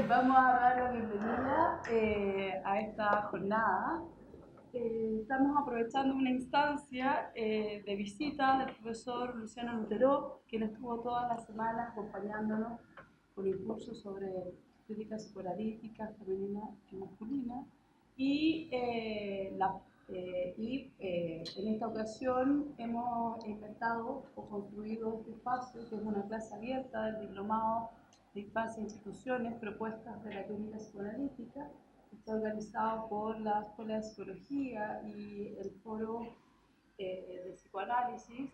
Vamos a dar la bienvenida a esta jornada. Estamos aprovechando una instancia de visita del profesor Luciano Lutero, quien estuvo toda la semana acompañándonos con el curso sobre crítica psicoanalítica femenina y masculina. Y, en esta ocasión hemos inventado o construido este espacio, que es una clase abierta del diplomado de Infancia e Instituciones, propuestas de la clínica psicoanalítica. Está organizado por la Escuela de Psicología y el Foro de Psicoanálisis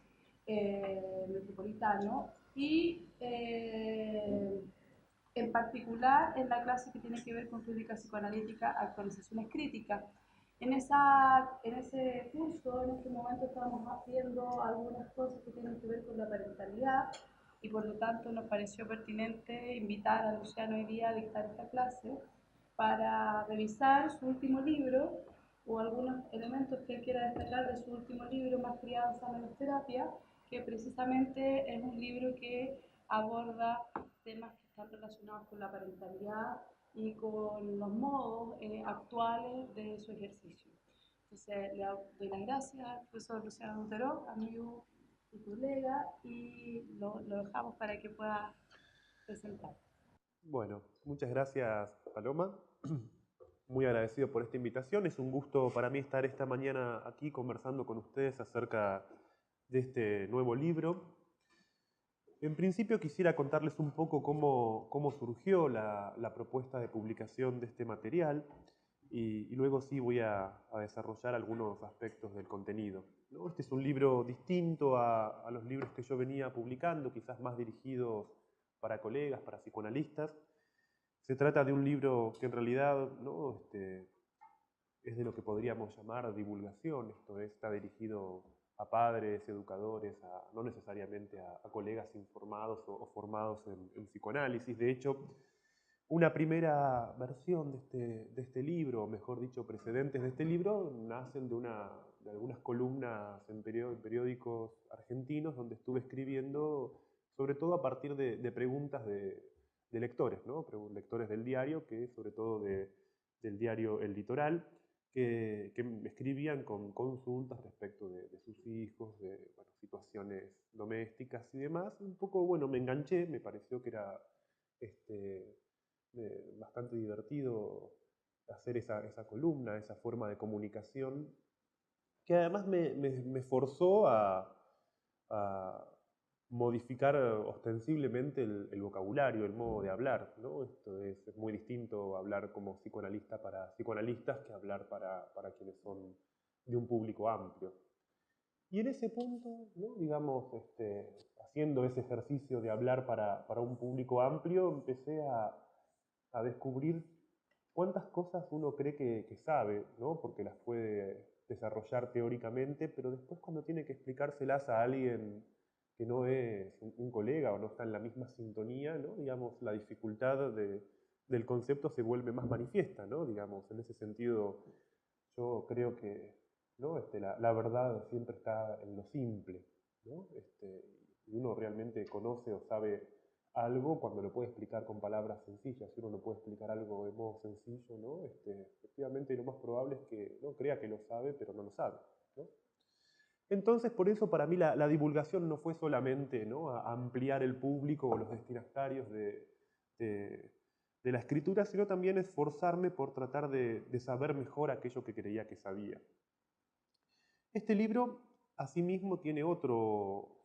Metropolitano, y en particular en la clase que tiene que ver con crítica psicoanalítica, actualizaciones críticas. En ese curso, en este momento, estamos haciendo algunas cosas que tienen que ver con la parentalidad, y por lo tanto nos pareció pertinente invitar a Luciano hoy día a dictar esta clase para revisar su último libro o algunos elementos que él quiera destacar de su último libro, Más crianza, menos terapia, que precisamente es un libro que aborda temas que están relacionados con la parentalidad y con los modos actuales de su ejercicio. Entonces, le doy las gracias al profesor Luciano Lutero, amigo y colega, y lo dejamos para que pueda presentar. Bueno, muchas gracias, Paloma. Muy agradecido por esta invitación. Es un gusto para mí estar esta mañana aquí conversando con ustedes acerca de este nuevo libro. En principio quisiera contarles un poco cómo surgió la propuesta de publicación de este material y luego sí voy a desarrollar algunos aspectos del contenido, ¿no? Este es un libro distinto a los libros que yo venía publicando, quizás más dirigidos para colegas, para psicoanalistas. Se trata de un libro que en realidad, ¿no? Es de lo que podríamos llamar divulgación, esto es, está dirigido a padres, educadores, no necesariamente a colegas informados o formados en psicoanálisis. De hecho, una primera versión de este libro, o mejor dicho, precedentes de este libro, nacen de algunas columnas en periódicos argentinos donde estuve escribiendo, sobre todo a partir de preguntas de lectores, ¿no? Lectores del diario, que sobre todo del diario El Litoral, que me escribían con consultas respecto de sus hijos, de bueno, situaciones domésticas y demás. Un poco, bueno, me enganché, me pareció que era este, bastante divertido hacer esa columna, esa forma de comunicación, que además me forzó a modificar ostensiblemente el vocabulario, el modo de hablar, ¿no? Esto es muy distinto hablar como psicoanalista para psicoanalistas que hablar para quienes son de un público amplio. Y en ese punto, ¿no? Digamos, haciendo ese ejercicio de hablar para un público amplio, empecé a descubrir cuántas cosas uno cree que sabe, ¿no? Porque las puede desarrollar teóricamente, pero después cuando tiene que explicárselas a alguien que no es un colega o no está en la misma sintonía, ¿no? Digamos, la dificultad del concepto se vuelve más manifiesta, ¿no? Digamos, en ese sentido, yo creo que, ¿no? La verdad siempre está en lo simple, ¿no? Y uno realmente conoce o sabe algo cuando lo puede explicar con palabras sencillas. Si uno no puede explicar algo de modo sencillo, ¿no? Efectivamente lo más probable es que no crea que lo sabe, pero no lo sabe, ¿no? Entonces, por eso para mí la divulgación no fue solamente, ¿no? A ampliar el público o los destinatarios de, de la escritura, sino también esforzarme por tratar de saber mejor aquello que creía que sabía. Este libro, asimismo, tiene otro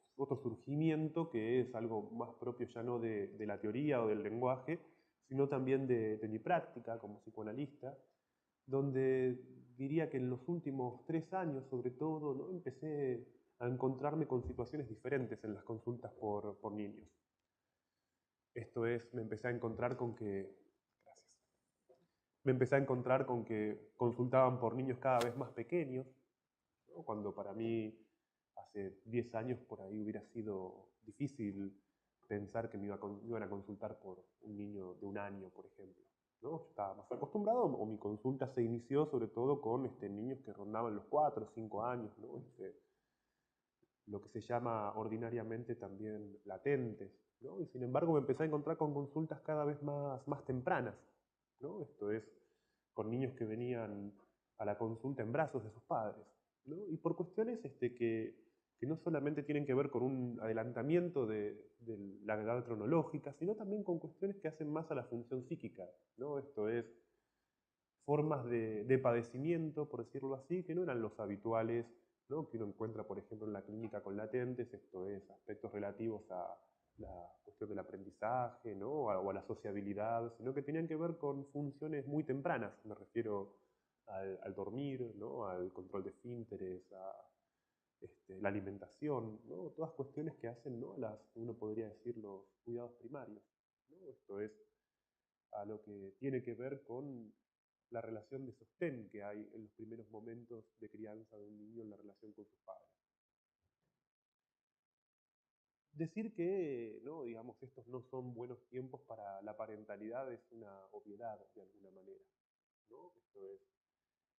surgimiento que es algo más propio ya no de la teoría o del lenguaje, sino también de mi práctica como psicoanalista, donde diría que en los últimos 3 años, sobre todo, ¿no? Empecé a encontrarme con situaciones diferentes en las consultas por niños. Esto es, me empecé a encontrar con que, gracias, me empecé a encontrar con que consultaban por niños cada vez más pequeños, ¿no? Cuando para mí hace 10 años por ahí hubiera sido difícil pensar que me iban a consultar por un niño de 1 año, por ejemplo, ¿no? Yo estaba más acostumbrado, o mi consulta se inició sobre todo con niños que rondaban los 4 o 5 años, ¿no? Lo que se llama ordinariamente también latentes. ¿no? Y sin embargo me empecé a encontrar con consultas cada vez más tempranas, ¿no? Esto es, con niños que venían a la consulta en brazos de sus padres, ¿no? Y por cuestiones que no solamente tienen que ver con un adelantamiento de la edad cronológica, sino también con cuestiones que hacen más a la función psíquica, ¿no? Esto es, formas de padecimiento, por decirlo así, que no eran los habituales, ¿no? Que uno encuentra, por ejemplo, en la clínica con latentes, esto es, aspectos relativos a la cuestión del aprendizaje, ¿no? O a la sociabilidad, sino que tenían que ver con funciones muy tempranas, me refiero al dormir, ¿no? Al control de esfínteres, a la alimentación, ¿no? Todas cuestiones que hacen, ¿no? Uno podría decir los cuidados primarios, ¿no? Esto es a lo que tiene que ver con la relación de sostén que hay en los primeros momentos de crianza de un niño en la relación con sus padres. Decir que, ¿no? Digamos, estos no son buenos tiempos para la parentalidad es una obviedad de alguna manera, ¿no? Esto es,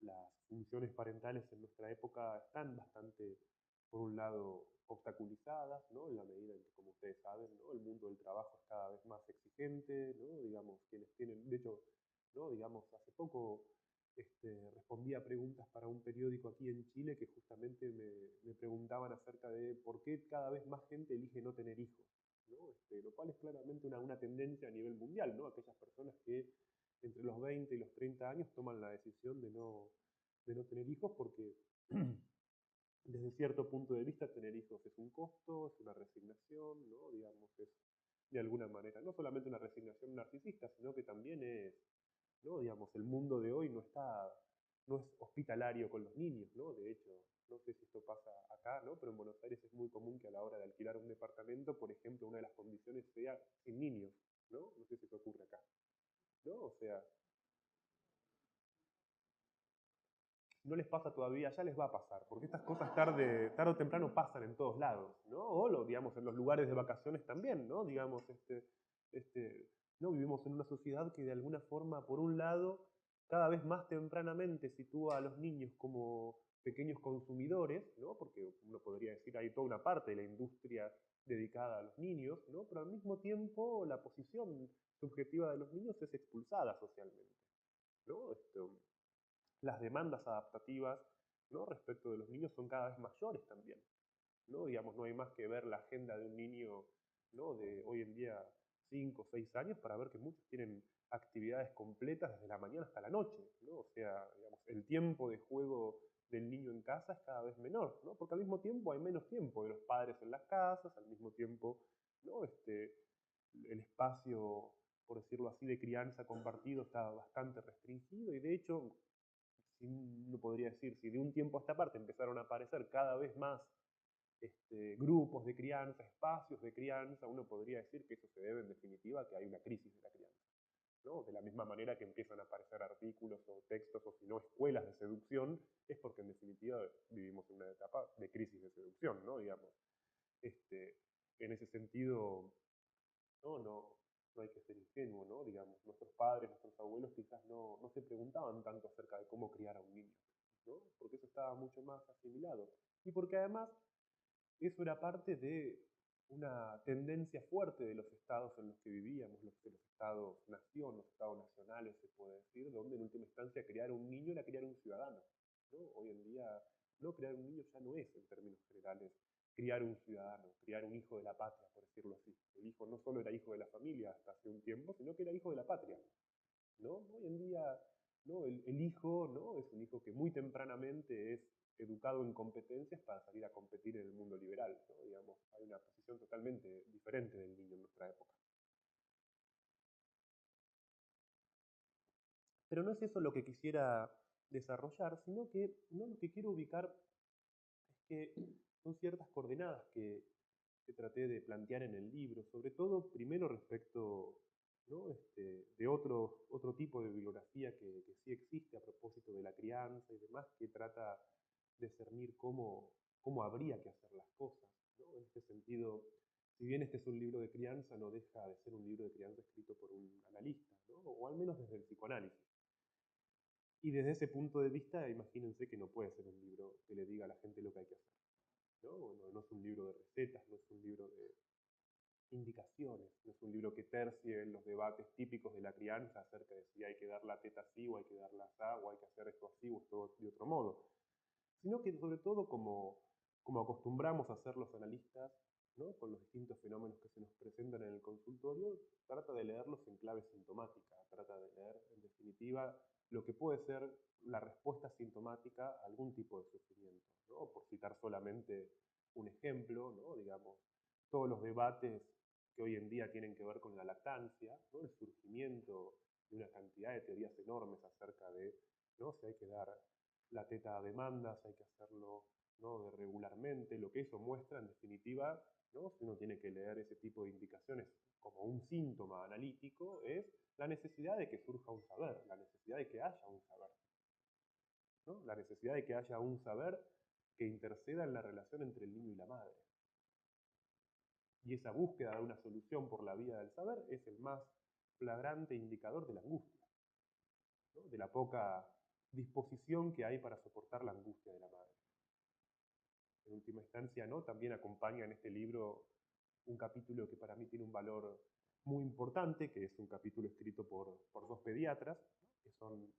las funciones parentales en nuestra época están bastante, por un lado, obstaculizadas, ¿no? En la medida en que, como ustedes saben, ¿no? El mundo del trabajo es cada vez más exigente, ¿no? Digamos, quienes tienen, de hecho, ¿no? Digamos, hace poco respondí a preguntas para un periódico aquí en Chile que justamente me preguntaban acerca de por qué cada vez más gente elige no tener hijos, ¿no? Lo cual es claramente una tendencia a nivel mundial, ¿no? Aquellas personas que entre los 20 y los 30 años toman la decisión de no tener hijos porque desde cierto punto de vista tener hijos es un costo, es una resignación, ¿no? Digamos, es de alguna manera, no solamente una resignación narcisista, sino que también es, ¿no? Digamos, el mundo de hoy no es hospitalario con los niños, ¿no? De hecho, no sé si esto pasa acá, ¿no? Pero en Buenos Aires es muy común que a la hora de alquilar un departamento, por ejemplo, una de las condiciones sea sin niños, ¿no? No sé si eso ocurre acá, ¿no? O sea, no les pasa todavía, ya les va a pasar, porque estas cosas tarde o temprano pasan en todos lados, ¿no? O, digamos, en los lugares de vacaciones también, ¿no? Digamos, ¿no? Vivimos en una sociedad que de alguna forma, por un lado, cada vez más tempranamente sitúa a los niños como pequeños consumidores, ¿no? Porque uno podría decir hay toda una parte de la industria dedicada a los niños, ¿no? Pero al mismo tiempo la posición subjetiva de los niños es expulsada socialmente, ¿no? Las demandas adaptativas, ¿no? Respecto de los niños son cada vez mayores también, ¿no? Digamos, no hay más que ver la agenda de un niño, ¿no? De hoy en día 5 o 6 años para ver que muchos tienen actividades completas desde la mañana hasta la noche, ¿no? O sea, digamos, el tiempo de juego del niño en casa es cada vez menor, ¿no? Porque al mismo tiempo hay menos tiempo de los padres en las casas, al mismo tiempo, ¿no? El espacio, por decirlo así, de crianza compartido está bastante restringido y de hecho uno podría decir, si de un tiempo a esta parte empezaron a aparecer cada vez más grupos de crianza, espacios de crianza, uno podría decir que eso se debe en definitiva a que hay una crisis de la crianza, ¿no? De la misma manera que empiezan a aparecer artículos o textos o si no escuelas de seducción, es porque en definitiva vivimos en una etapa de crisis de seducción, ¿no? Digamos, este, en ese sentido, no hay que ser ingenuo, ¿no? Digamos, nuestros padres, nuestros abuelos quizás no se preguntaban tanto acerca de cómo criar a un niño, ¿no? Porque eso estaba mucho más asimilado. Y porque además eso era parte de una tendencia fuerte de los estados en los que vivíamos, de los estados-nación, los estados nacionales, se puede decir, donde en última instancia criar un niño era criar un ciudadano, ¿no? Hoy en día, no criar un niño ya no es, en términos generales, criar un ciudadano, criar un hijo de la patria, por decirlo así. El hijo no solo era hijo de la familia hasta hace un tiempo, sino que era hijo de la patria, ¿no? Hoy en día, ¿no? El hijo, ¿no? Es un hijo que muy tempranamente es educado en competencias para salir a competir en el mundo liberal, ¿no? Digamos, hay una posición totalmente diferente del niño en nuestra época. Pero no es eso lo que quisiera desarrollar, sino que, ¿no? Lo que quiero ubicar es que son ciertas coordenadas que traté de plantear en el libro, sobre todo primero respecto, ¿no? De otro tipo de bibliografía que sí existe a propósito de la crianza y demás, que trata de discernir cómo habría que hacer las cosas, ¿no? En este sentido, si bien este es un libro de crianza, no deja de ser un libro de crianza escrito por un analista, ¿no? O al menos desde el psicoanálisis. Y desde ese punto de vista, imagínense que no puede ser un libro que le diga a la gente lo que hay que hacer, ¿no? No es un libro de recetas, no es un libro indicaciones, no es un libro que tercie en los debates típicos de la crianza acerca de si hay que dar la teta así o hay que darla así o hay que hacer esto así o esto de otro modo, sino que sobre todo como acostumbramos a hacer los analistas, ¿no? Con los distintos fenómenos que se nos presentan en el consultorio, trata de leerlos en clave sintomática, trata de leer en definitiva lo que puede ser la respuesta sintomática a algún tipo de sufrimiento, ¿no? Por citar solamente un ejemplo, ¿no? Digamos, todos los debates que hoy en día tienen que ver con la lactancia, ¿no? El surgimiento de una cantidad de teorías enormes acerca de, ¿no? Si hay que dar la teta a demanda, si hay que hacerlo, ¿no? De regularmente, lo que eso muestra en definitiva, ¿no? Si uno tiene que leer ese tipo de indicaciones como un síntoma analítico, es la necesidad de que surja un saber, la necesidad de que haya un saber, ¿no? La necesidad de que haya un saber que interceda en la relación entre el niño y la madre. Y esa búsqueda de una solución por la vía del saber es el más flagrante indicador de la angustia, ¿no? De la poca disposición que hay para soportar la angustia de la madre. En última instancia, ¿no? También acompaña en este libro un capítulo que para mí tiene un valor muy importante, que es un capítulo escrito por dos pediatras, ¿no? Que son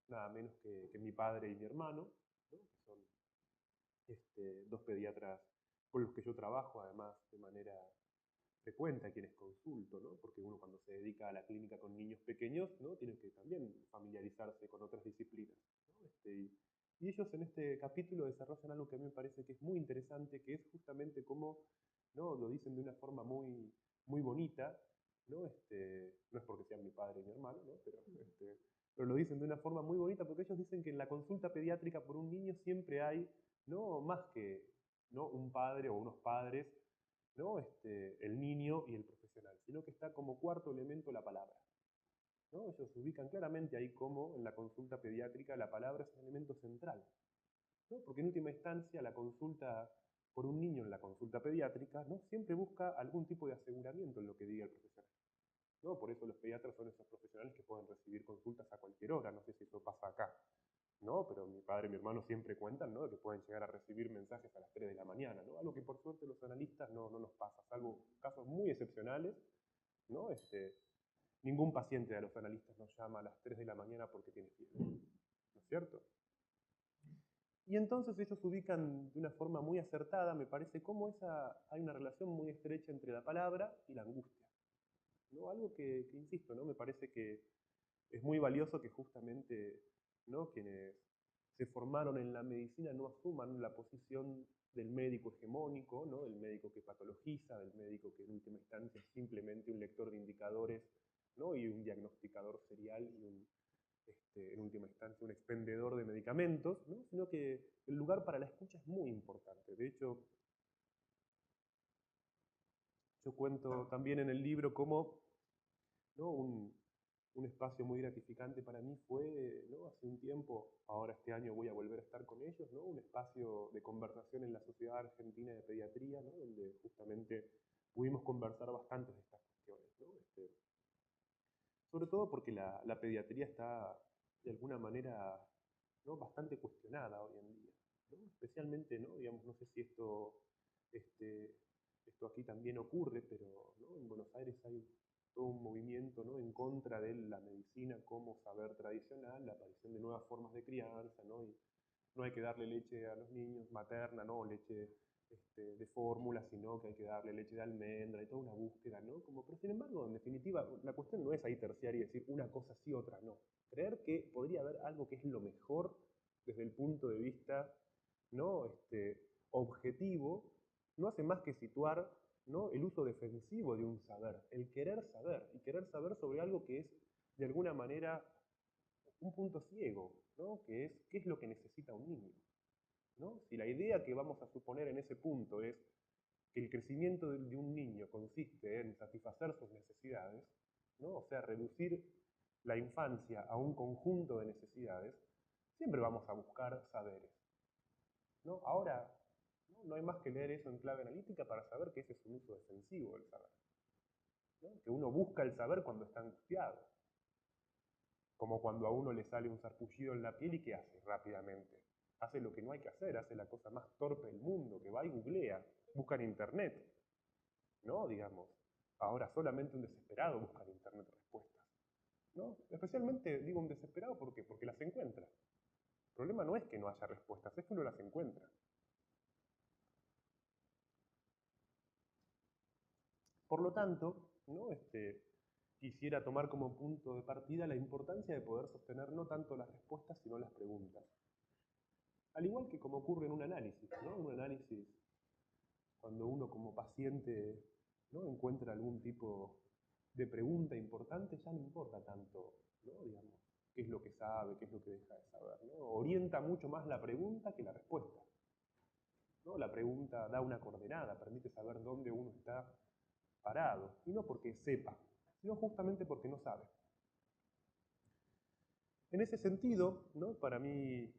nada menos que mi padre y mi hermano, ¿no? Que son dos pediatras con los que yo trabajo, además, de manera frecuente a quienes consulto, ¿no? Porque uno cuando se dedica a la clínica con niños pequeños, ¿no? Tiene que también familiarizarse con otras disciplinas, ¿no? Y ellos en este capítulo desarrollan algo que a mí me parece que es muy interesante, que es justamente cómo, ¿no? Lo dicen de una forma muy bonita, ¿no? No es porque sean mi padre y mi hermano, ¿no? Pero lo dicen de una forma muy bonita porque ellos dicen que en la consulta pediátrica por un niño siempre hay, no más que, ¿no? Un padre o unos padres, ¿no? El niño y el profesional, sino que está como cuarto elemento la palabra, ¿no? Ellos se ubican claramente ahí como en la consulta pediátrica la palabra es un elemento central, ¿no? Porque en última instancia la consulta por un niño en la consulta pediátrica, ¿no? Siempre busca algún tipo de aseguramiento en lo que diga el profesional, ¿no? Por eso los pediatras son esos profesionales que pueden recibir consultas a cualquier hora, no sé si eso pasa acá, ¿no? Pero mi padre y mi hermano siempre cuentan, ¿no? De que pueden llegar a recibir mensajes a las 3 de la mañana, ¿no? Algo que por suerte los analistas no nos pasa, salvo casos muy excepcionales, ¿no? Ningún paciente de los analistas nos llama a las 3 de la mañana porque tiene fiebre, ¿no es cierto? Y entonces ellos ubican de una forma muy acertada, me parece, cómo hay una relación muy estrecha entre la palabra y la angustia, ¿no? Algo que insisto, ¿no? Me parece que es muy valioso que justamente, ¿no? Quienes se formaron en la medicina no asuman la posición del médico hegemónico, ¿no? Del médico que patologiza, del médico que en última instancia es simplemente un lector de indicadores, ¿no? Y un diagnosticador serial y en última instancia un expendedor de medicamentos, ¿no? Sino que el lugar para la escucha es muy importante. De hecho, yo cuento también en el libro cómo, ¿no? Un espacio muy gratificante para mí fue, ¿no? Hace un tiempo, ahora este año voy a volver a estar con ellos, ¿no? Un espacio de conversación en la Sociedad Argentina de Pediatría, ¿no? Donde justamente pudimos conversar bastante de estas cuestiones, ¿no? Sobre todo porque la pediatría está de alguna manera, ¿no? Bastante cuestionada hoy en día, ¿no? Especialmente, ¿no? Digamos, no sé si este, esto aquí también ocurre, pero, ¿no? En Buenos Aires hay todo un movimiento, ¿no? En contra de la medicina como saber tradicional, la aparición de nuevas formas de crianza, ¿no? Y no hay que darle leche a los niños materna, ¿no? Leche de fórmula, sino que hay que darle leche de almendra y toda una búsqueda, ¿no? Como, pero sin embargo, en definitiva, la cuestión no es ahí terciar y decir una cosa sí, otra no. Creer que podría haber algo que es lo mejor desde el punto de vista, ¿no? Objetivo, no hace más que situar, ¿no? El uso defensivo de un saber, el querer saber, y querer saber sobre algo que es de alguna manera un punto ciego, ¿no? Que es qué es lo que necesita un niño, ¿no? Si la idea que vamos a suponer en ese punto es que el crecimiento de un niño consiste en satisfacer sus necesidades, ¿no? O sea, reducir la infancia a un conjunto de necesidades, siempre vamos a buscar saberes, ¿no? Ahora, no hay más que leer eso en clave analítica para saber que ese es un uso defensivo del saber, ¿no? Que uno busca el saber cuando está angustiado, como cuando a uno le sale un sarpullido en la piel y ¿qué hace rápidamente? Hace lo que no hay que hacer, hace la cosa más torpe del mundo, que va y googlea, busca en internet, ¿no? Digamos. Ahora solamente un desesperado busca en internet respuestas, ¿no? Especialmente digo un desesperado, ¿por qué? Porque las encuentra. El problema no es que no haya respuestas, es que uno las encuentra. Por lo tanto, ¿no? Quisiera tomar como punto de partida la importancia de poder sostener no tanto las respuestas, sino las preguntas. Al igual que como ocurre en un análisis, ¿no? Un análisis, cuando uno como paciente, ¿no? encuentra algún tipo de pregunta importante, ya no importa tanto, ¿no? digamos, qué es lo que sabe, qué es lo que deja de saber, ¿no? Orienta mucho más la pregunta que la respuesta, ¿no? La pregunta da una coordenada, permite saber dónde uno está parado, y no porque sepa, sino justamente porque no sabe. En ese sentido, ¿no? Para mí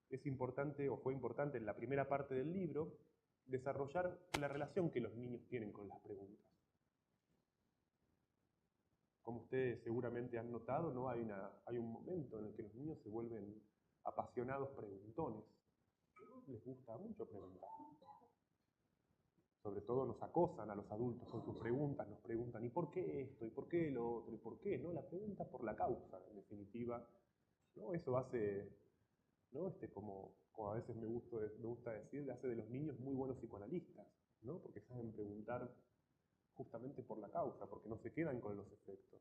es importante, o fue importante en la primera parte del libro, desarrollar la relación que los niños tienen con las preguntas. Como ustedes seguramente han notado, ¿no? hay un momento en el que los niños se vuelven apasionados preguntones. Les gusta mucho preguntar. Sobre todo nos acosan a los adultos con sus preguntas, nos preguntan ¿y por qué esto? ¿Y por qué lo otro? ¿Y por qué? ¿No? La pregunta por la causa, en definitiva. ¿No? Eso hace, ¿no? Como a veces me gusta decir, hace de los niños muy buenos psicoanalistas, ¿no? Porque saben preguntar justamente por la causa, porque no se quedan con los efectos.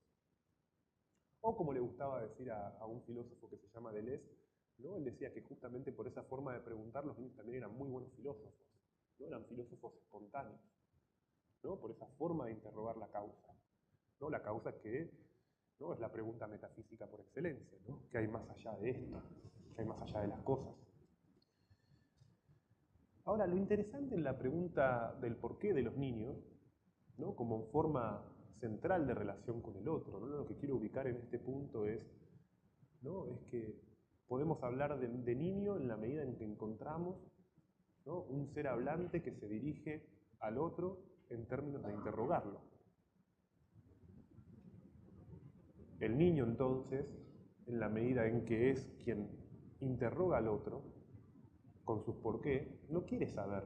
O como le gustaba decir a un filósofo que se llama Deleuze, ¿no? Él decía que justamente por esa forma de preguntar los niños también eran muy buenos filósofos, ¿no? Eran filósofos espontáneos, ¿no? Por esa forma de interrogar la causa, ¿no? La causa que, ¿no? es la pregunta metafísica por excelencia, ¿no? ¿Qué hay más allá de esto? ¿Qué hay más allá de las cosas? Ahora, lo interesante en la pregunta del porqué de los niños, ¿no? como forma central de relación con el otro, ¿no? Lo que quiero ubicar en este punto es, ¿no? es que podemos hablar de niño en la medida en que encontramos, ¿no? un ser hablante que se dirige al otro en términos de interrogarlo. El niño entonces, en la medida en que es quien interroga al otro con sus por qué, no quiere saber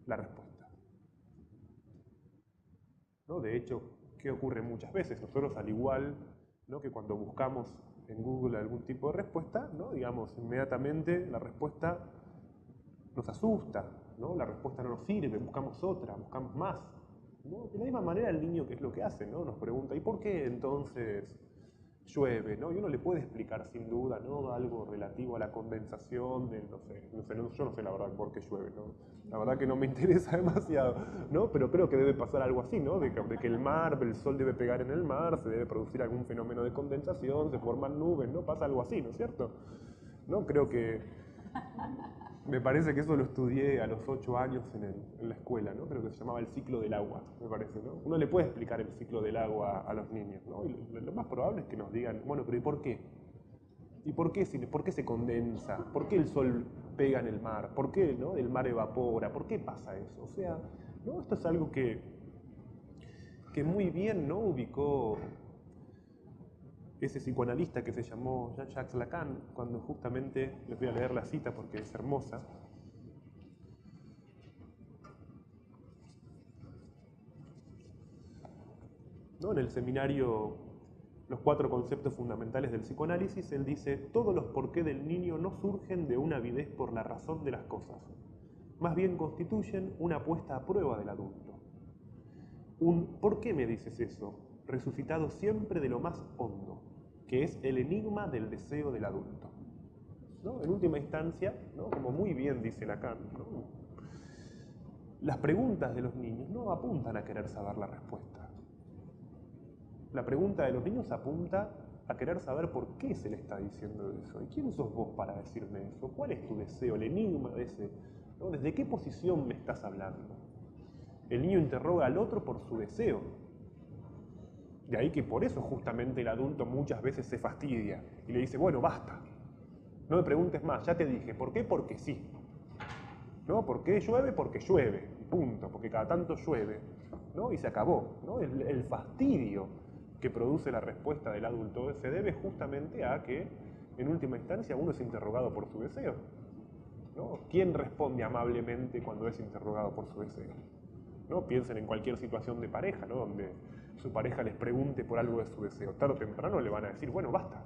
la respuesta, ¿no? De hecho, ¿qué ocurre muchas veces? Nosotros al igual, ¿no? que cuando buscamos en Google algún tipo de respuesta, ¿no? digamos, inmediatamente la respuesta nos asusta, ¿no? La respuesta no nos sirve, buscamos otra, buscamos más, ¿no? De la misma manera el niño, ¿qué es lo que hace? ¿no? Nos pregunta, ¿y por qué entonces llueve? ¿no? Y uno le puede explicar sin duda, ¿no? Algo relativo a la condensación, yo no sé la verdad por qué llueve, ¿no? La verdad que no me interesa demasiado, ¿no? Pero creo que debe pasar algo así, ¿no? De que el sol debe pegar en el mar, se debe producir algún fenómeno de condensación, se forman nubes, ¿no? Pasa algo así, ¿no es cierto? ¿No? Creo que me parece que eso lo estudié a los 8 años en la escuela, ¿no? Creo que se llamaba el ciclo del agua, me parece, ¿no? Uno le puede explicar el ciclo del agua a los niños, ¿no? Y lo más probable es que nos digan, bueno, pero ¿y por qué? ¿Y por qué se condensa? ¿Por qué el sol pega en el mar? ¿Por qué, ¿no? el mar evapora? ¿Por qué pasa eso? O sea, ¿no? Esto es algo que muy bien, ¿no? ubicó ese psicoanalista que se llamó Jean-Jacques Lacan, cuando justamente, les voy a leer la cita porque es hermosa, ¿no? En el seminario Los 4 conceptos fundamentales del psicoanálisis, él dice, todos los porqué del niño no surgen de una avidez por la razón de las cosas, más bien constituyen una puesta a prueba del adulto. Un ¿por qué me dices eso? Resucitado siempre de lo más hondo, que es el enigma del deseo del adulto. ¿No? En última instancia, ¿no? como muy bien dice Lacan, ¿no? las preguntas de los niños no apuntan a querer saber la respuesta. La pregunta de los niños apunta a querer saber por qué se le está diciendo eso. ¿Y quién sos vos para decirme eso? ¿Cuál es tu deseo? El enigma de ese, ¿no? ¿Desde qué posición me estás hablando? El niño interroga al otro por su deseo. De ahí que por eso justamente el adulto muchas veces se fastidia y le dice, bueno, basta. No me preguntes más, ya te dije. ¿Por qué? Porque sí. ¿No? ¿Por qué llueve? Porque llueve. Punto. Porque cada tanto llueve. ¿No? Y se acabó. ¿No? El fastidio que produce la respuesta del adulto se debe justamente a que, en última instancia, uno es interrogado por su deseo, ¿no? ¿Quién responde amablemente cuando es interrogado por su deseo? ¿no? Piensen en cualquier situación de pareja, ¿no? Donde su pareja les pregunte por algo de su deseo. Tarde o temprano le van a decir, bueno, basta,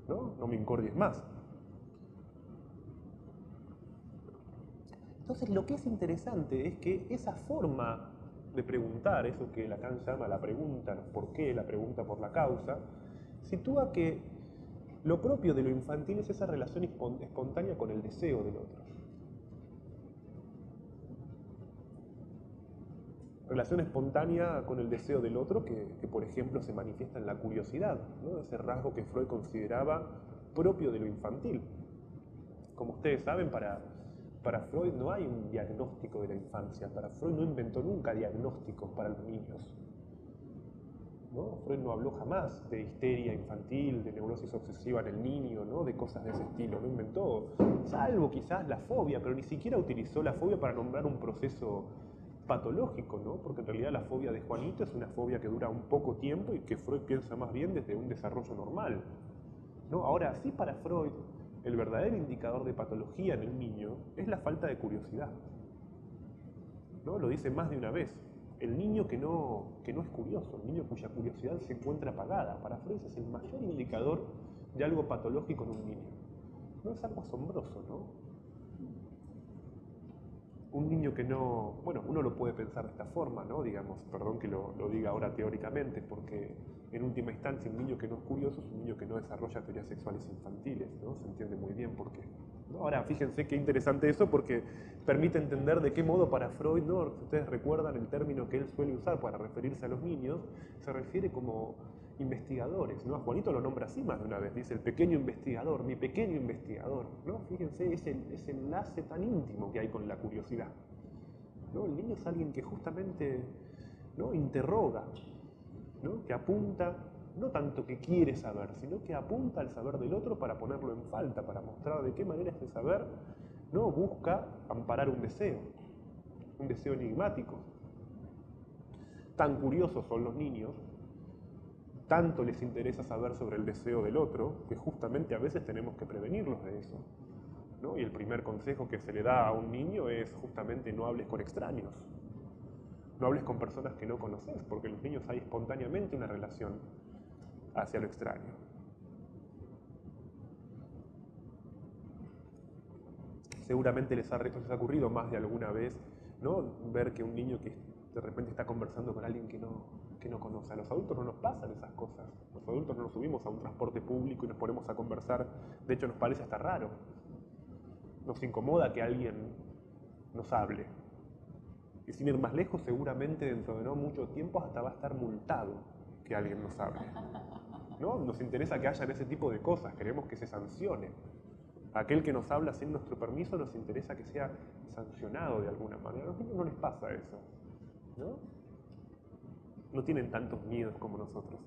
¿no? No me incordies más. Entonces, lo que es interesante es que esa forma de preguntar, eso que Lacan llama la pregunta por qué, la pregunta por la causa, sitúa que lo propio de lo infantil es esa relación espontánea con el deseo del otro. Relación espontánea con el deseo del otro que por ejemplo, se manifiesta en la curiosidad, ¿no? Ese rasgo que Freud consideraba propio de lo infantil. Como ustedes saben, para Freud no hay un diagnóstico de la infancia. Para Freud no inventó nunca diagnósticos para los niños, ¿no? Freud no habló jamás de histeria infantil, de neurosis obsesiva en el niño, ¿no? De cosas de ese estilo. No inventó, salvo quizás la fobia, pero ni siquiera utilizó la fobia para nombrar un proceso patológico, ¿no? Porque en realidad la fobia de Juanito es una fobia que dura un poco tiempo y que Freud piensa más bien desde un desarrollo normal, ¿no? Ahora, sí, para Freud, el verdadero indicador de patología en el niño es la falta de curiosidad, ¿no? Lo dice más de una vez. El niño que no es curioso, el niño cuya curiosidad se encuentra apagada, para Freud es el mayor indicador de algo patológico en un niño. No es algo asombroso, ¿no? Un niño que no, bueno, uno lo puede pensar de esta forma, ¿no? Digamos, perdón que lo diga ahora teóricamente, porque en última instancia un niño que no es curioso es un niño que no desarrolla teorías sexuales infantiles, ¿no? Se entiende muy bien por qué, ¿no? Ahora, fíjense qué interesante eso porque permite entender de qué modo para Freud, ¿no? Si ustedes recuerdan el término que él suele usar para referirse a los niños, se refiere como investigadores, ¿no? A Juanito lo nombra así más de una vez, dice el pequeño investigador, mi pequeño investigador, ¿no? Fíjense ese enlace tan íntimo que hay con la curiosidad, ¿no? El niño es alguien que justamente, ¿no? Interroga, ¿no? Que apunta, no tanto que quiere saber, sino que apunta al saber del otro para ponerlo en falta, para mostrar de qué manera ese saber, ¿no? Busca amparar un deseo enigmático. Tan curiosos son los niños, tanto les interesa saber sobre el deseo del otro, que justamente a veces tenemos que prevenirlos de eso, ¿no? Y el primer consejo que se le da a un niño es justamente no hables con extraños, no hables con personas que no conoces, porque en los niños hay espontáneamente una relación hacia lo extraño. Seguramente les ha ocurrido más de alguna vez, ¿no? Ver que un niño que de repente está conversando con alguien que no conoce. A los adultos no nos pasan esas cosas. Los adultos no nos subimos a un transporte público y nos ponemos a conversar. De hecho, nos parece hasta raro. Nos incomoda que alguien nos hable. Y sin ir más lejos, seguramente dentro de no mucho tiempo hasta va a estar multado que alguien nos hable, ¿no? Nos interesa que haya ese tipo de cosas, queremos que se sancione. Aquel que nos habla sin nuestro permiso nos interesa que sea sancionado de alguna manera. A los niños no les pasa eso, ¿no? No tienen tantos miedos como nosotros.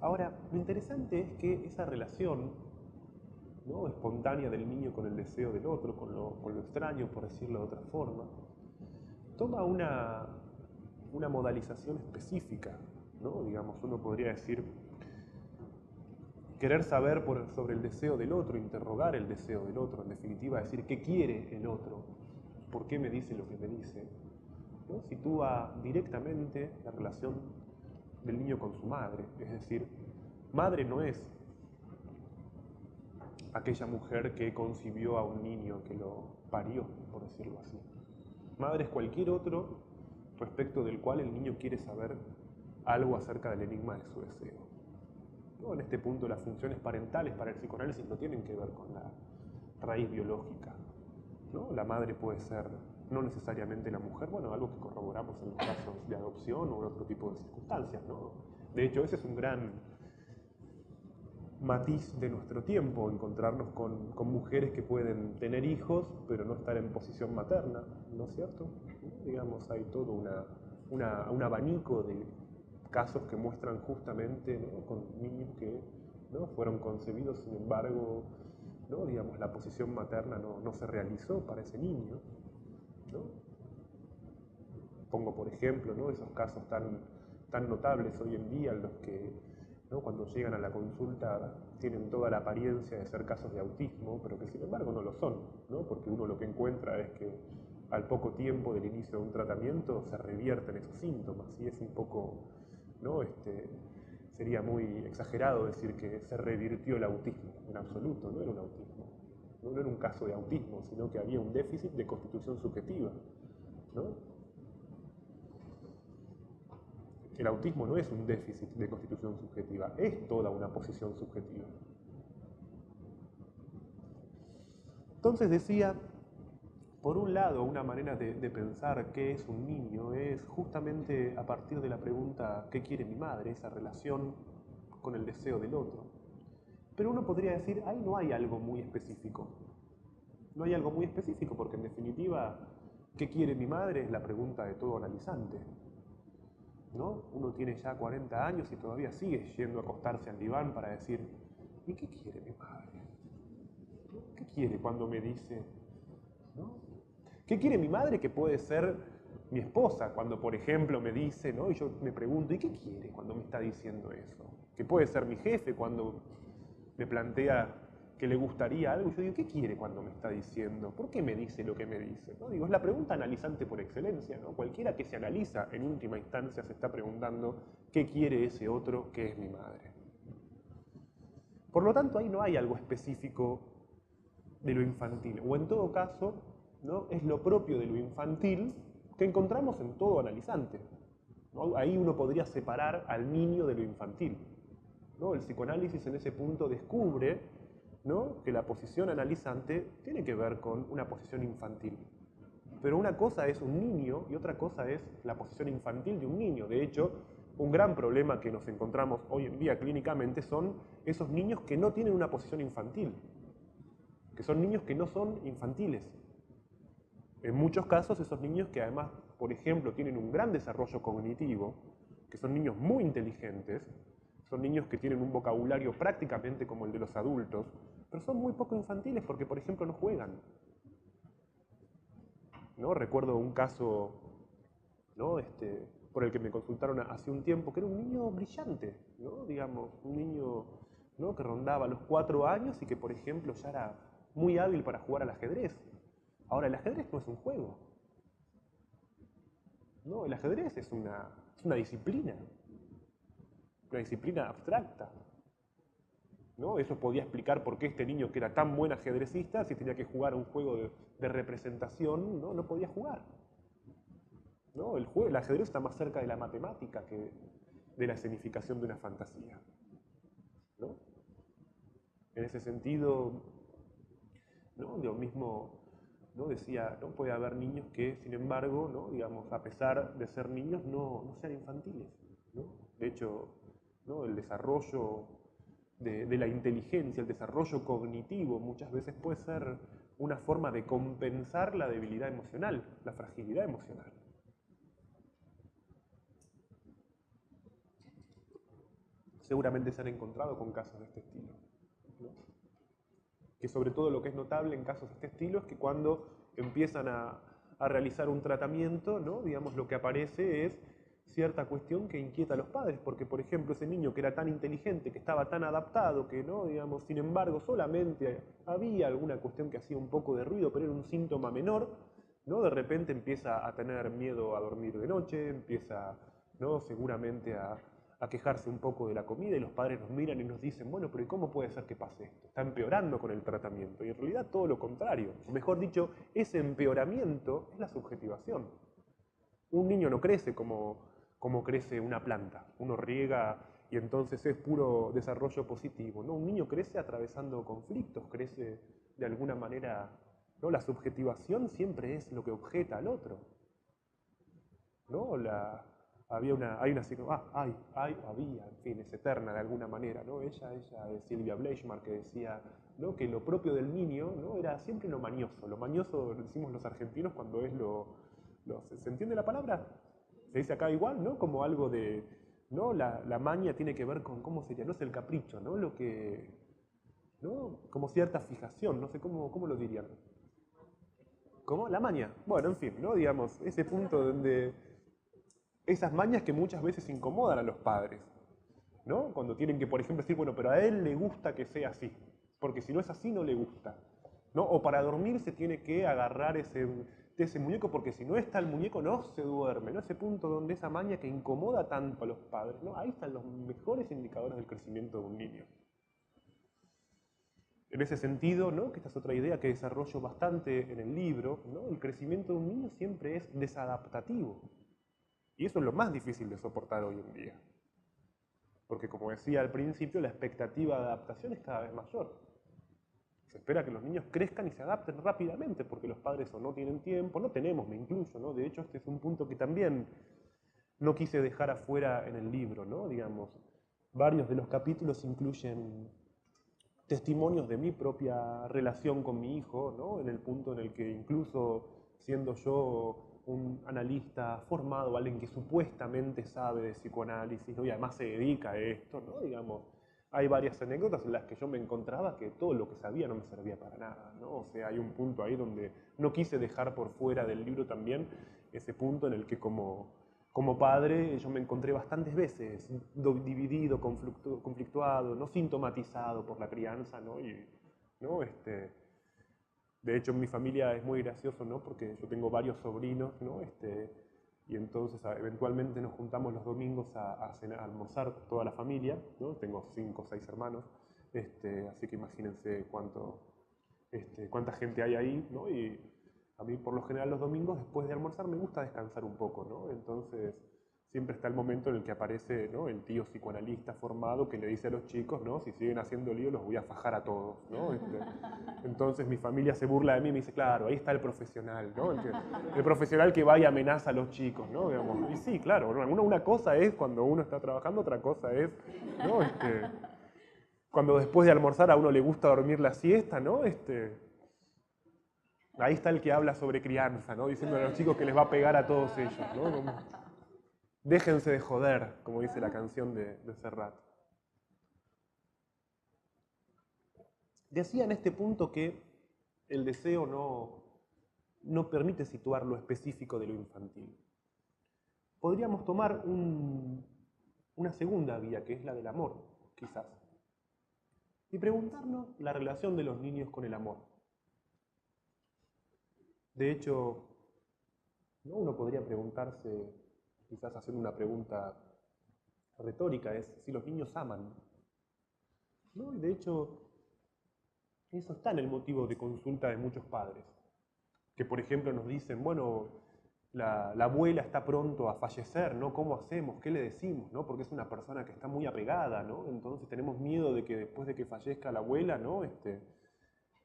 Ahora, lo interesante es que esa relación, ¿no? Espontánea del niño con el deseo del otro, con lo extraño, por decirlo de otra forma, toma una modalización específica, ¿no? Digamos, uno podría decir, querer saber sobre el deseo del otro, interrogar el deseo del otro, en definitiva decir qué quiere el otro, por qué me dice lo que me dice, ¿no? Sitúa directamente la relación del niño con su madre, es decir, madre no es aquella mujer que concibió a un niño, que lo parió, por decirlo así. Madre es cualquier otro respecto del cual el niño quiere saber algo acerca del enigma de su deseo, ¿no? En este punto las funciones parentales para el psicoanálisis no tienen que ver con la raíz biológica, ¿no? La madre puede ser no necesariamente la mujer, bueno, algo que corroboramos en los casos de adopción o en otro tipo de circunstancias, ¿no? De hecho, ese es un gran matiz de nuestro tiempo, encontrarnos con mujeres que pueden tener hijos, pero no estar en posición materna, ¿no es cierto? Digamos, hay todo un abanico de casos que muestran justamente, ¿no? Con niños que, ¿no? Fueron concebidos, sin embargo, ¿no? Digamos, la posición materna no se realizó para ese niño, ¿no? Pongo por ejemplo, ¿no? Esos casos tan notables hoy en día en los que ¿no? Cuando llegan a la consulta tienen toda la apariencia de ser casos de autismo, pero que sin embargo no lo son, ¿no? Porque uno lo que encuentra es que al poco tiempo del inicio de un tratamiento se revierten esos síntomas, y es un poco, ¿no? Sería muy exagerado decir que se revirtió el autismo, en absoluto, no era un autismo, no era un caso de autismo, sino que había un déficit de constitución subjetiva, ¿no? El autismo no es un déficit de constitución subjetiva, es toda una posición subjetiva. Entonces decía, por un lado, una manera de pensar qué es un niño es justamente a partir de la pregunta ¿qué quiere mi madre? Esa relación con el deseo del otro. Pero uno podría decir, ahí no hay algo muy específico. No hay algo muy específico porque en definitiva, ¿qué quiere mi madre? Es la pregunta de todo analizante, ¿no? Uno tiene ya 40 años y todavía sigue yendo a acostarse al diván para decir, ¿y qué quiere mi madre? ¿Qué quiere cuando me dice, ¿no? ¿Qué quiere mi madre que puede ser mi esposa cuando, por ejemplo, me dice, ¿no? Y yo me pregunto, ¿y qué quiere cuando me está diciendo eso? Que puede ser mi jefe cuando me plantea que le gustaría algo, y yo digo, ¿qué quiere cuando me está diciendo? ¿Por qué me dice lo que me dice? ¿No? Digo, es la pregunta analizante por excelencia, ¿no? Cualquiera que se analiza en última instancia se está preguntando ¿qué quiere ese otro que es mi madre? Por lo tanto, ahí no hay algo específico de lo infantil, o en todo caso, ¿no? Es lo propio de lo infantil que encontramos en todo analizante, ¿no? Ahí uno podría separar al niño de lo infantil, ¿no? El psicoanálisis en ese punto descubre, ¿no? Que la posición analizante tiene que ver con una posición infantil. Pero una cosa es un niño y otra cosa es la posición infantil de un niño. De hecho, un gran problema que nos encontramos hoy en día clínicamente son esos niños que no tienen una posición infantil, que son niños que no son infantiles. En muchos casos, esos niños que además, por ejemplo, tienen un gran desarrollo cognitivo, que son niños muy inteligentes, son niños que tienen un vocabulario prácticamente como el de los adultos, pero son muy poco infantiles porque, por ejemplo, no juegan, ¿no? Recuerdo un caso, ¿no? Por el que me consultaron hace un tiempo, que era un niño brillante, ¿no? Digamos, un niño, ¿no? Que rondaba los 4 años y que, por ejemplo, ya era muy hábil para jugar al ajedrez. Ahora, el ajedrez no es un juego, ¿no? El ajedrez es una disciplina abstracta, ¿no? Eso podía explicar por qué este niño que era tan buen ajedrecista, si tenía que jugar un juego de representación, ¿no? No podía jugar, ¿no? El ajedrez está más cerca de la matemática que de la escenificación de una fantasía, ¿no? En ese sentido, ¿no? Lo mismo, ¿no? Decía, ¿no? Puede haber niños que, sin embargo, ¿no? Digamos, a pesar de ser niños, no sean infantiles, ¿no? De hecho, ¿no? El desarrollo de la inteligencia, el desarrollo cognitivo, muchas veces puede ser una forma de compensar la debilidad emocional, la fragilidad emocional. Seguramente se han encontrado con casos de este estilo, ¿no? Que sobre todo lo que es notable en casos de este estilo es que cuando empiezan a realizar un tratamiento, ¿no? Digamos, lo que aparece es cierta cuestión que inquieta a los padres, porque por ejemplo ese niño que era tan inteligente, que estaba tan adaptado, que no, digamos, sin embargo solamente había alguna cuestión que hacía un poco de ruido, pero era un síntoma menor, ¿no? De repente empieza a tener miedo a dormir de noche, empieza, ¿no? Seguramente a quejarse un poco de la comida y los padres nos miran y nos dicen, bueno, pero ¿y cómo puede ser que pase esto? Está empeorando con el tratamiento y en realidad todo lo contrario, o mejor dicho, ese empeoramiento es la subjetivación. Un niño no crece como crece una planta, uno riega y entonces es puro desarrollo positivo, ¿no? Un niño crece atravesando conflictos, crece de alguna manera, ¿no? La subjetivación siempre es lo que objeta al otro, ¿no? Había había, en fin, es eterna de alguna manera, ¿no? Ella es Silvia Bleichmar, que decía, ¿no? Que lo propio del niño, ¿no? Era siempre lo mañoso lo decimos los argentinos cuando es ¿se entiende la palabra? Se dice acá igual, ¿no? Como algo de, ¿no? La maña tiene que ver con, ¿cómo sería? No es el capricho, ¿no? Lo que, ¿no? Como cierta fijación, no sé cómo lo dirían. ¿Cómo? La maña. Bueno, en fin, ¿no? Digamos, ese punto donde esas mañas que muchas veces incomodan a los padres, ¿no? Cuando tienen que, por ejemplo, decir, bueno, pero a él le gusta que sea así, porque si no es así no le gusta, ¿no? O para dormir se tiene que agarrar de ese muñeco, porque si no está el muñeco no se duerme, ¿no? Ese punto donde esa maña que incomoda tanto a los padres, ¿no? Ahí están los mejores indicadores del crecimiento de un niño. En ese sentido, ¿no? Que esta es otra idea que desarrollo bastante en el libro, ¿no? El crecimiento de un niño siempre es desadaptativo. Y eso es lo más difícil de soportar hoy en día. Porque como decía al principio, la expectativa de adaptación es cada vez mayor. Se espera que los niños crezcan y se adapten rápidamente, porque los padres o no tienen tiempo, no tenemos, me incluyo, ¿no? De hecho, este es un punto que también no quise dejar afuera en el libro, ¿no? Digamos, varios de los capítulos incluyen testimonios de mi propia relación con mi hijo, ¿no? En el punto en el que incluso siendo yo un analista formado, alguien que supuestamente sabe de psicoanálisis, ¿no? Y además se dedica a esto, ¿no? Digamos, hay varias anécdotas en las que yo me encontraba que todo lo que sabía no me servía para nada, ¿no? O sea, hay un punto ahí donde no quise dejar por fuera del libro también ese punto en el que como padre yo me encontré bastantes veces dividido, conflictuado, no sintomatizado por la crianza, ¿no? ¿no? De hecho, en mi familia es muy gracioso, ¿no? Porque yo tengo varios sobrinos, ¿no? Y entonces eventualmente nos juntamos los domingos a almorzar toda la familia, ¿no? Tengo 5 o 6 hermanos, así que imagínense cuánta gente hay ahí, ¿no? Y a mí por lo general los domingos después de almorzar me gusta descansar un poco, ¿no? Entonces siempre está el momento en el que aparece, ¿no? El tío psicoanalista formado que le dice a los chicos, ¿no? Si siguen haciendo lío los voy a fajar a todos, ¿no? Entonces mi familia se burla de mí y me dice, claro, ahí está el profesional, ¿no? El profesional que va y amenaza a los chicos, ¿no? Digamos, y sí, claro, una cosa es cuando uno está trabajando, otra cosa es, ¿no? Cuando después de almorzar a uno le gusta dormir la siesta, ¿no? Ahí está el que habla sobre crianza, ¿no? Diciendo a los chicos que les va a pegar a todos ellos, ¿no? Déjense de joder, como dice la canción de Serrat. Decía en este punto que el deseo no permite situar lo específico de lo infantil. Podríamos tomar una segunda vía, que es la del amor, quizás, y preguntarnos la relación de los niños con el amor. De hecho, ¿no? Uno podría preguntarse, quizás haciendo una pregunta retórica, es si los niños aman, ¿no? Y de hecho, eso está en el motivo de consulta de muchos padres, que por ejemplo nos dicen, bueno, la abuela está pronto a fallecer, ¿no? ¿Cómo hacemos? ¿Qué le decimos? ¿No? Porque es una persona que está muy apegada, ¿no? Entonces tenemos miedo de que después de que fallezca la abuela, ¿no?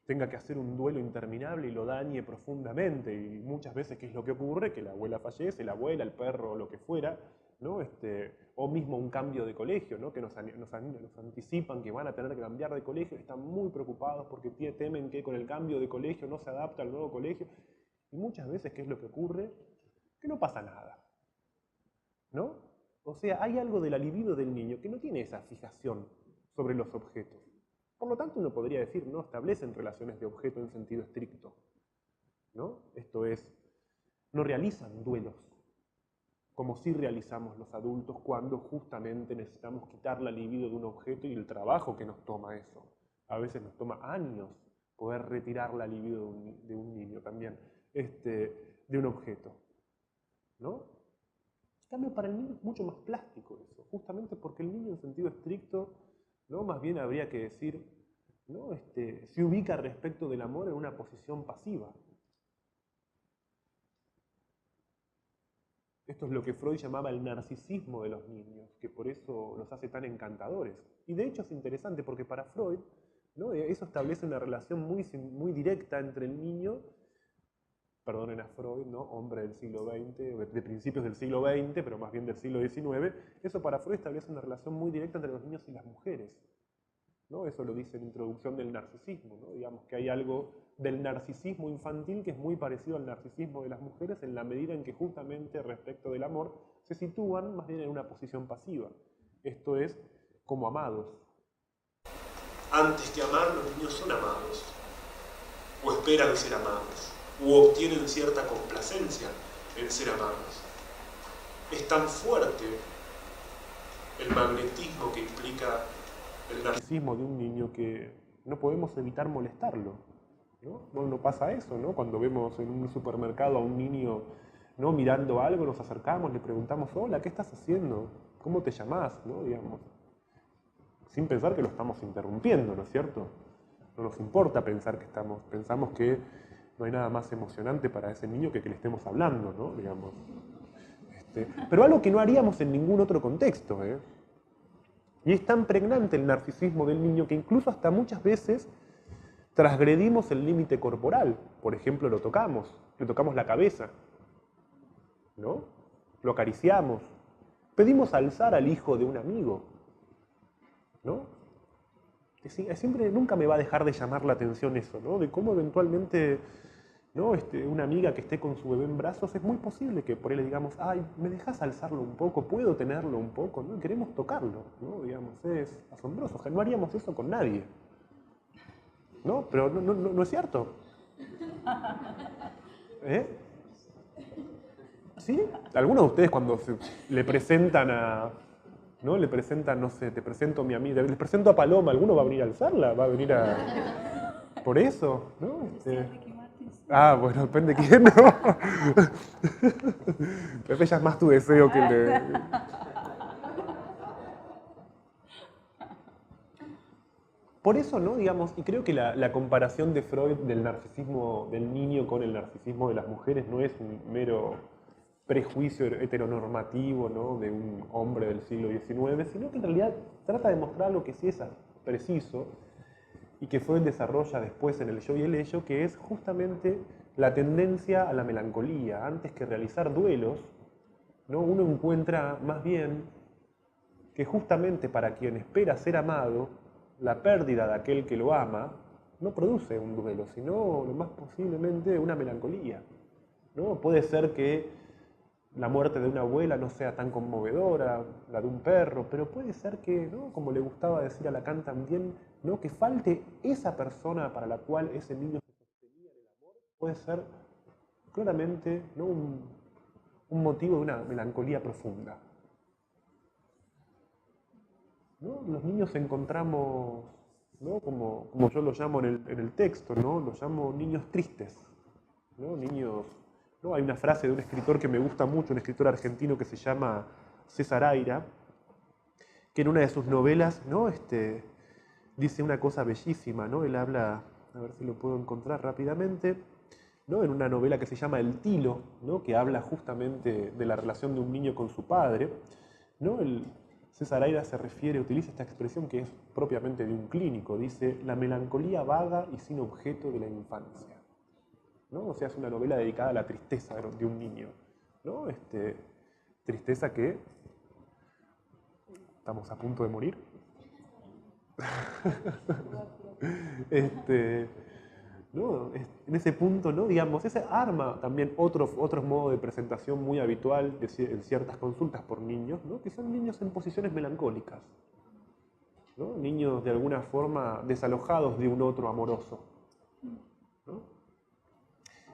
Tenga que hacer un duelo interminable y lo dañe profundamente. Y muchas veces, ¿qué es lo que ocurre? Que la abuela fallece, la abuela, el perro, lo que fuera, ¿no? O mismo un cambio de colegio, ¿no? Que nos anticipan que van a tener que cambiar de colegio, están muy preocupados porque temen que con el cambio de colegio no se adapte al nuevo colegio. Y muchas veces, ¿qué es lo que ocurre? Que no pasa nada, ¿no? O sea, hay algo de la libido del niño que no tiene esa fijación sobre los objetos. Por lo tanto, uno podría decir, no establecen relaciones de objeto en sentido estricto, ¿no? Esto es, no realizan duelos, como sí realizamos los adultos cuando justamente necesitamos quitar la libido de un objeto y el trabajo que nos toma eso. A veces nos toma años poder retirar la libido de un niño también, de un objeto, ¿no? En cambio, para el niño es mucho más plástico eso, justamente porque el niño en sentido estricto, ¿no? Más bien habría que decir, ¿no? Se ubica respecto del amor en una posición pasiva. Esto es lo que Freud llamaba el narcisismo de los niños, que por eso los hace tan encantadores. Y de hecho es interesante porque para Freud, ¿no? Eso establece una relación muy directa entre el niño, perdonen a Freud, ¿no? Hombre del siglo XX, de principios del siglo XX, pero más bien del siglo XIX, eso para Freud establece una relación muy directa entre los niños y las mujeres, ¿no? Eso lo dice en Introducción del narcisismo, ¿no? Digamos que hay algo del narcisismo infantil que es muy parecido al narcisismo de las mujeres en la medida en que justamente respecto del amor se sitúan más bien en una posición pasiva. Esto es, como amados. Antes que amar, los niños son amados, o esperan ser amados, u obtienen cierta complacencia en ser amados. Es tan fuerte el magnetismo que implica narcisismo de un niño que no podemos evitar molestarlo, ¿no? No pasa eso, ¿no? Cuando vemos en un supermercado a un niño, ¿no?, mirando algo, nos acercamos, le preguntamos, hola, ¿qué estás haciendo? ¿Cómo te llamás? ¿No? Digamos, sin pensar que lo estamos interrumpiendo, ¿no es cierto? No nos importa pensar que pensamos que no hay nada más emocionante para ese niño que le estemos hablando, ¿no? Digamos. Pero algo que no haríamos en ningún otro contexto, ¿eh? Y es tan pregnante el narcisismo del niño que incluso hasta muchas veces transgredimos el límite corporal. Por ejemplo, le tocamos la cabeza, ¿no? Lo acariciamos, pedimos alzar al hijo de un amigo, ¿no? Siempre, nunca me va a dejar de llamar la atención eso, ¿no? De cómo eventualmente, ¿no?, una amiga que esté con su bebé en brazos, es muy posible que por ahí le digamos, ay, ¿me dejas alzarlo un poco? ¿Puedo tenerlo un poco? ¿No? Queremos tocarlo, ¿no? Digamos, es asombroso, no haríamos eso con nadie, ¿no? Pero no es cierto. ¿Eh? ¿Sí? Algunos de ustedes cuando le presentan ¿no? Le presentan, no sé, te presento a mi amiga, les presento a Paloma, ¿alguno va a venir a alzarla? ¿Va a venir a...? Por eso, ¿no? Ah, bueno, depende de quién, ¿no? Pepe, ya es más tu deseo que el de... Por eso, ¿no? Digamos, y creo que la comparación de Freud del narcisismo del niño con el narcisismo de las mujeres no es un mero prejuicio heteronormativo, ¿no?, de un hombre del siglo XIX, sino que en realidad trata de mostrar lo que sí es preciso y que Freud desarrolla después en El yo y el ello, que es justamente la tendencia a la melancolía. Antes que realizar duelos, ¿no?, uno encuentra más bien que justamente para quien espera ser amado, la pérdida de aquel que lo ama no produce un duelo, sino lo más posiblemente una melancolía, ¿no? Puede ser que la muerte de una abuela no sea tan conmovedora, la de un perro, pero puede ser que, ¿no?, como le gustaba decir a Lacan también, ¿no?, que falte esa persona para la cual ese niño se sostenía en el amor, puede ser claramente, ¿no?, un motivo de una melancolía profunda, ¿no? Los niños encontramos, ¿no?, como yo lo llamo en el texto, ¿no?, los llamo niños tristes, ¿no? Niños, ¿no? Hay una frase de un escritor que me gusta mucho, un escritor argentino que se llama César Aira, que en una de sus novelas, ¿no?, dice una cosa bellísima, ¿no? Él habla, a ver si lo puedo encontrar rápidamente, ¿no?, en una novela que se llama El Tilo, ¿no?, que habla justamente de la relación de un niño con su padre, ¿no? César Aira utiliza esta expresión que es propiamente de un clínico, dice, la melancolía vaga y sin objeto de la infancia, ¿no? O sea, es una novela dedicada a la tristeza de un niño, ¿no? Tristeza que estamos a punto de morir. ¿No? En ese punto, ¿no?, digamos, ese arma también otro modo de presentación muy habitual en ciertas consultas por niños, ¿no?, que son niños en posiciones melancólicas, ¿no? Niños de alguna forma desalojados de un otro amoroso, ¿no?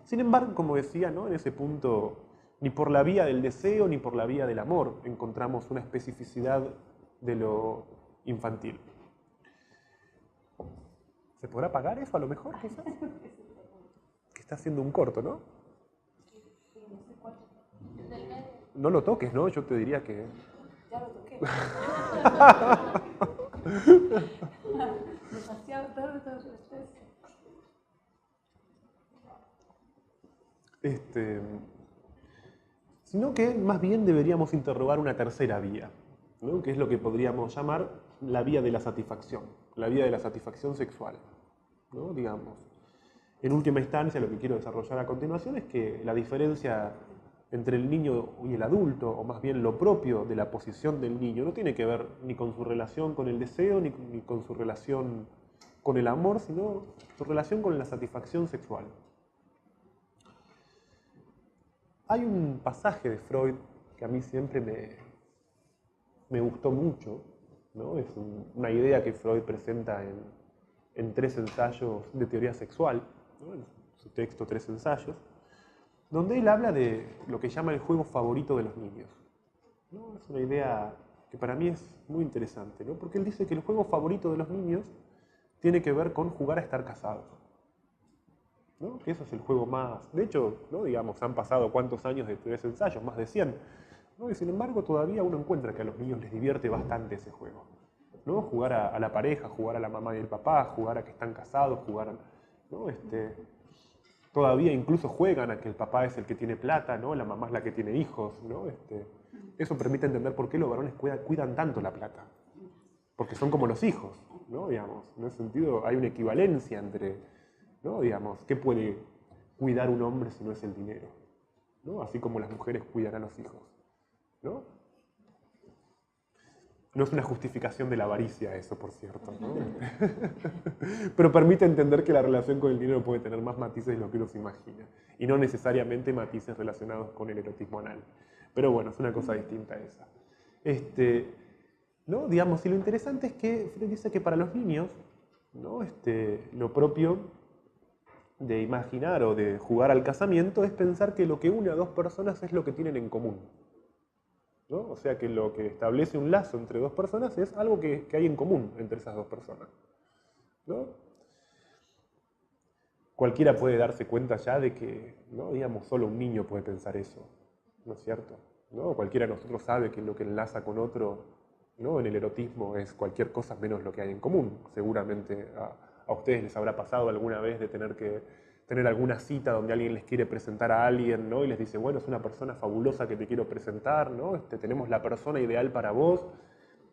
Sin embargo, como decía, ¿no?, en ese punto, ni por la vía del deseo ni por la vía del amor encontramos una especificidad de lo infantil. ¿Se podrá apagar eso a lo mejor, quizás? Que está haciendo un corto, ¿no? No lo toques, ¿no? Yo te diría que... Ya lo toqué. Demasiado sino que más bien deberíamos interrogar una tercera vía, ¿no?, que es lo que podríamos llamar la vía de la satisfacción sexual, ¿no? Digamos, en última instancia, lo que quiero desarrollar a continuación es que la diferencia entre el niño y el adulto, o más bien lo propio de la posición del niño, no tiene que ver ni con su relación con el deseo, ni con su relación con el amor, sino su relación con la satisfacción sexual. Hay un pasaje de Freud que a mí siempre me gustó mucho, ¿no? Es una idea que Freud presenta en 3 ensayos de teoría sexual, ¿no?, en su texto 3 ensayos, donde él habla de lo que llama el juego favorito de los niños, ¿no? Es una idea que para mí es muy interesante, ¿no? Porque él dice que el juego favorito de los niños tiene que ver con jugar a estar casados, ¿no? Que eso es el juego más... De hecho, ¿no? Digamos, han pasado cuántos años de ese ensayo, más de 100, ¿no? Y sin embargo todavía uno encuentra que a los niños les divierte bastante ese juego, ¿no? Jugar a la pareja, jugar a la mamá y el papá, jugar a que están casados, jugar a... ¿no? Todavía incluso juegan a que el papá es el que tiene plata, ¿no? La mamá es la que tiene hijos, ¿no? Eso permite entender por qué los varones cuidan tanto la plata. Porque son como los hijos, ¿no? Digamos, en ese sentido hay una equivalencia entre, ¿no? Digamos, ¿qué puede cuidar un hombre si no es el dinero? ¿No? Así como las mujeres cuidan a los hijos, ¿no? No es una justificación de la avaricia eso, por cierto, ¿no? Pero permite entender que la relación con el dinero puede tener más matices de lo que uno se imagina. Y no necesariamente matices relacionados con el erotismo anal. Pero bueno, es una cosa distinta a esa. ¿No? Digamos, y lo interesante es que Freud dice que para los niños, ¿no? Lo propio de imaginar o de jugar al casamiento es pensar que lo que une a dos personas es lo que tienen en común, ¿no? O sea que lo que establece un lazo entre dos personas es algo que hay en común entre esas dos personas, ¿no? Cualquiera puede darse cuenta ya de que, ¿no? Digamos, solo un niño puede pensar eso, ¿no es cierto? ¿No? Cualquiera de nosotros sabe que lo que enlaza con otro, ¿no? En el erotismo es cualquier cosa menos lo que hay en común. Seguramente a ustedes les habrá pasado alguna vez de tener que tener alguna cita donde alguien les quiere presentar a alguien, ¿no? Y les dice, bueno, es una persona fabulosa que te quiero presentar, ¿no? Tenemos la persona ideal para vos,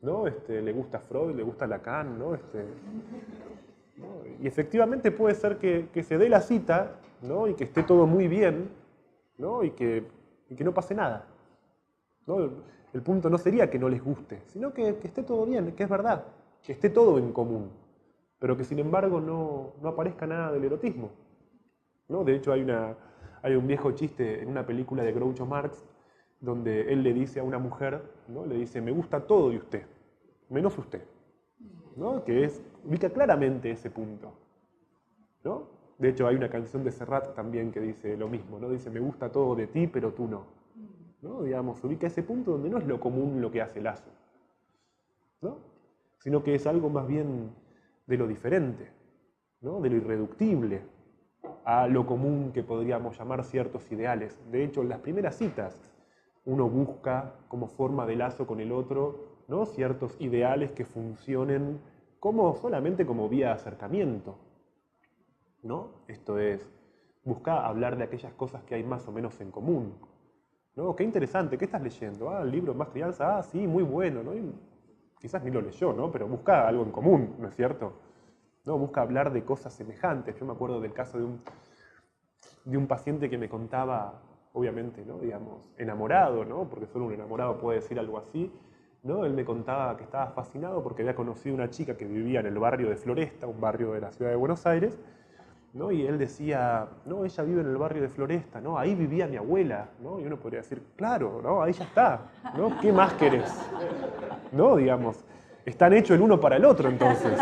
¿no? Le gusta Freud, le gusta Lacan, ¿no? ¿No? Y efectivamente puede ser que se dé la cita, ¿no? Y que esté todo muy bien, ¿no? Y que no pase nada, ¿no? El punto no sería que no les guste, sino que esté todo bien, que es verdad, que esté todo en común, pero que sin embargo no aparezca nada del erotismo, ¿no? De hecho hay un viejo chiste en una película de Groucho Marx donde él le dice a una mujer, ¿no? Le dice, me gusta todo de usted, menos usted, ¿no? Que ubica claramente ese punto, ¿no? De hecho hay una canción de Serrat también que dice lo mismo, ¿no? Dice, me gusta todo de ti, pero tú no, ¿no? Digamos, ubica ese punto donde no es lo común lo que hace lazo, ¿no? Sino que es algo más bien de lo diferente, ¿no? De lo irreductible a lo común que podríamos llamar ciertos ideales. De hecho, en las primeras citas uno busca como forma de lazo con el otro, ¿no? Ciertos ideales que funcionen solamente como vía de acercamiento, ¿no? Esto es, busca hablar de aquellas cosas que hay más o menos en común, ¿no? Qué interesante, ¿qué estás leyendo? Ah, el libro Más Crianza, ah, sí, muy bueno, ¿no? Y quizás ni lo leyó, ¿no? Pero busca algo en común, ¿no es cierto? ¿No? Busca hablar de cosas semejantes. Yo me acuerdo del caso de un paciente que me contaba, obviamente, ¿no? Digamos, enamorado, ¿no? Porque solo un enamorado puede decir algo así, ¿no? Él me contaba que estaba fascinado porque había conocido una chica que vivía en el barrio de Floresta, un barrio de la ciudad de Buenos Aires, ¿no? Y él decía, no, ella vive en el barrio de Floresta, ¿no? Ahí vivía mi abuela, ¿no? Y uno podría decir, claro, ¿no? Ahí ya está, ¿no? ¿Qué más querés? ¿No? Digamos, están hechos el uno para el otro entonces,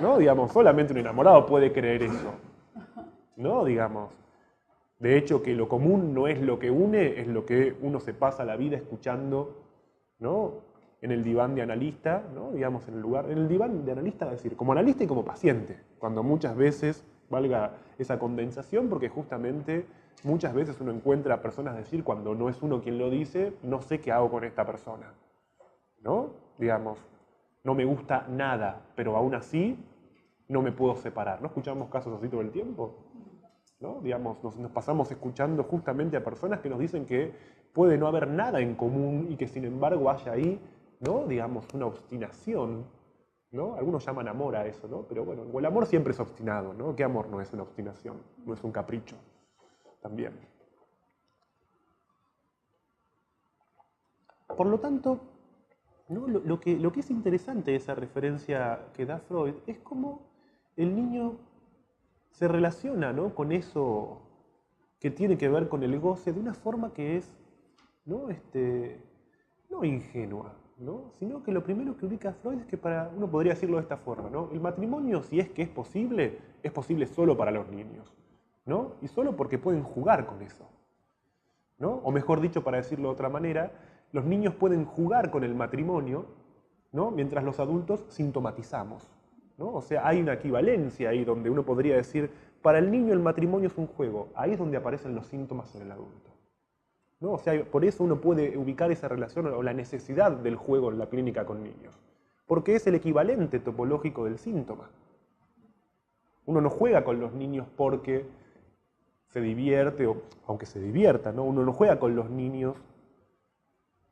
¿no? Digamos, solamente un enamorado puede creer eso, ¿no? Digamos, de hecho que lo común no es lo que une, es lo que uno se pasa la vida escuchando, ¿no? En el diván de analista, ¿no? Digamos, en el diván de analista, es decir, como analista y como paciente, cuando muchas veces, valga esa condensación, porque justamente muchas veces uno encuentra a personas decir, cuando no es uno quien lo dice, no sé qué hago con esta persona, ¿no? Digamos, no me gusta nada, pero aún así no me puedo separar. ¿No escuchamos casos así todo el tiempo? ¿No? Digamos, nos pasamos escuchando justamente a personas que nos dicen que puede no haber nada en común y que sin embargo haya ahí, ¿no? Digamos, una obstinación, ¿no? Algunos llaman amor a eso, ¿no? Pero bueno, el amor siempre es obstinado, ¿no? ¿Qué amor no es una obstinación? No es un capricho, también. Por lo tanto, ¿no? Lo que es interesante de esa referencia que da Freud es cómo el niño se relaciona, ¿no? Con eso que tiene que ver con el goce de una forma que es, ¿no? No ingenua, ¿no? Sino que lo primero que ubica Freud es que uno podría decirlo de esta forma, ¿no? El matrimonio, si es que es posible solo para los niños, ¿no? Y solo porque pueden jugar con eso, ¿no? O mejor dicho, para decirlo de otra manera, Los niños pueden jugar con el matrimonio, ¿no? Mientras los adultos sintomatizamos, ¿no? O sea, hay una equivalencia ahí donde uno podría decir, para el niño el matrimonio es un juego, ahí es donde aparecen los síntomas en el adulto, ¿no? O sea, por eso uno puede ubicar esa relación o la necesidad del juego en la clínica con niños, porque es el equivalente topológico del síntoma. Uno no juega con los niños porque se divierte, o aunque se divierta, ¿no? Uno no juega con los niños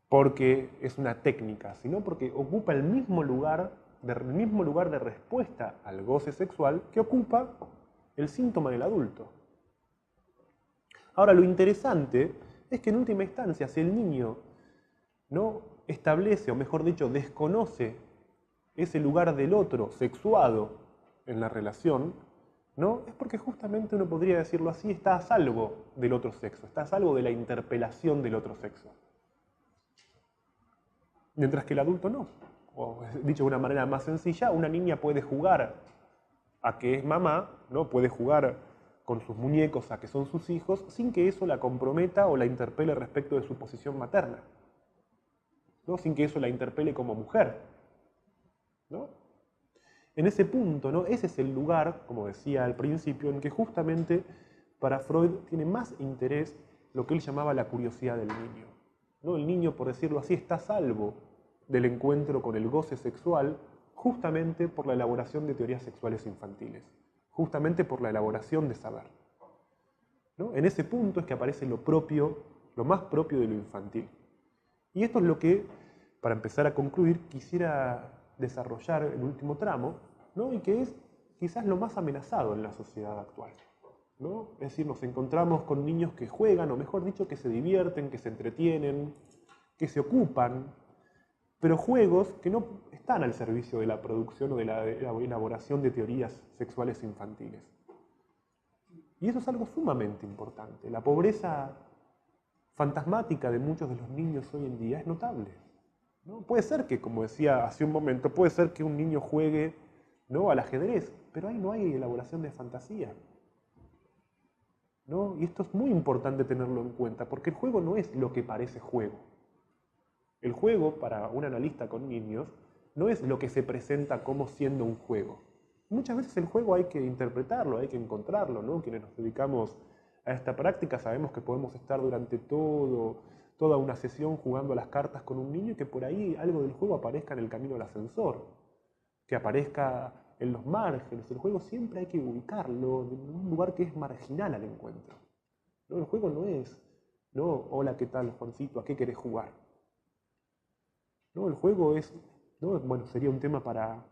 porque es una técnica, sino porque ocupa el mismo lugar de respuesta al goce sexual que ocupa el síntoma del adulto. Ahora, lo interesante es que en última instancia, si el niño no establece, o mejor dicho, desconoce ese lugar del otro sexuado en la relación, ¿no? Es porque justamente uno podría decirlo así, está a salvo del otro sexo, está a salvo de la interpelación del otro sexo. Mientras que el adulto no. O dicho de una manera más sencilla, una niña puede jugar a que es mamá, ¿no? Puede jugar con sus muñecos a que son sus hijos, sin que eso la comprometa o la interpele respecto de su posición materna, ¿no? Sin que eso la interpele como mujer, ¿no? En ese punto, ¿no? Ese es el lugar, como decía al principio, en que justamente para Freud tiene más interés lo que él llamaba la curiosidad del niño, ¿no? El niño, por decirlo así, está a salvo del encuentro con el goce sexual justamente por la elaboración de teorías sexuales infantiles, justamente por la elaboración de saber, ¿no? En ese punto es que aparece lo propio, lo más propio de lo infantil. Y esto es lo que, para empezar a concluir, quisiera desarrollar el último tramo, ¿no? Y que es quizás lo más amenazado en la sociedad actual, ¿no? Es decir, nos encontramos con niños que juegan, o mejor dicho, que se divierten, que se entretienen, que se ocupan, pero juegos que no están al servicio de la producción o de la elaboración de teorías sexuales infantiles. Y eso es algo sumamente importante. La pobreza fantasmática de muchos de los niños hoy en día es notable, ¿no? Puede ser que, como decía hace un momento, puede ser que un niño juegue, ¿no?, al ajedrez, pero ahí no hay elaboración de fantasía, ¿no? Y esto es muy importante tenerlo en cuenta, porque el juego no es lo que parece juego. El juego, para un analista con niños, no es lo que se presenta como siendo un juego. Muchas veces el juego hay que interpretarlo, hay que encontrarlo, ¿no? Quienes nos dedicamos a esta práctica sabemos que podemos estar durante toda una sesión jugando a las cartas con un niño y que por ahí algo del juego aparezca en el camino del ascensor, que aparezca en los márgenes. El juego siempre hay que ubicarlo en un lugar que es marginal al encuentro, ¿no? El juego no es, ¿no?, hola, ¿qué tal, Juancito? ¿A qué querés jugar? ¿No? El juego es, ¿no?, bueno, sería un tema para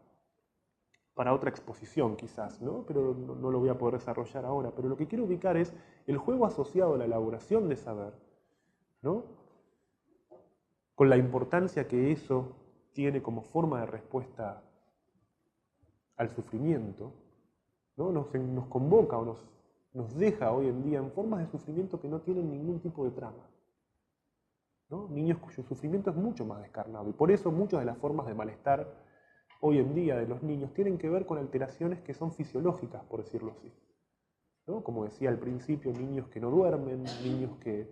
otra exposición quizás, ¿no? Pero no lo voy a poder desarrollar ahora. Pero lo que quiero ubicar es el juego asociado a la elaboración de saber, ¿no?, con la importancia que eso tiene como forma de respuesta al sufrimiento, ¿no? Nos convoca o nos deja hoy en día en formas de sufrimiento que no tienen ningún tipo de trama, ¿no? Niños cuyo sufrimiento es mucho más descarnado. Y por eso muchas de las formas de malestar hoy en día de los niños tienen que ver con alteraciones que son fisiológicas, por decirlo así, ¿no? Como decía al principio, niños que no duermen, niños que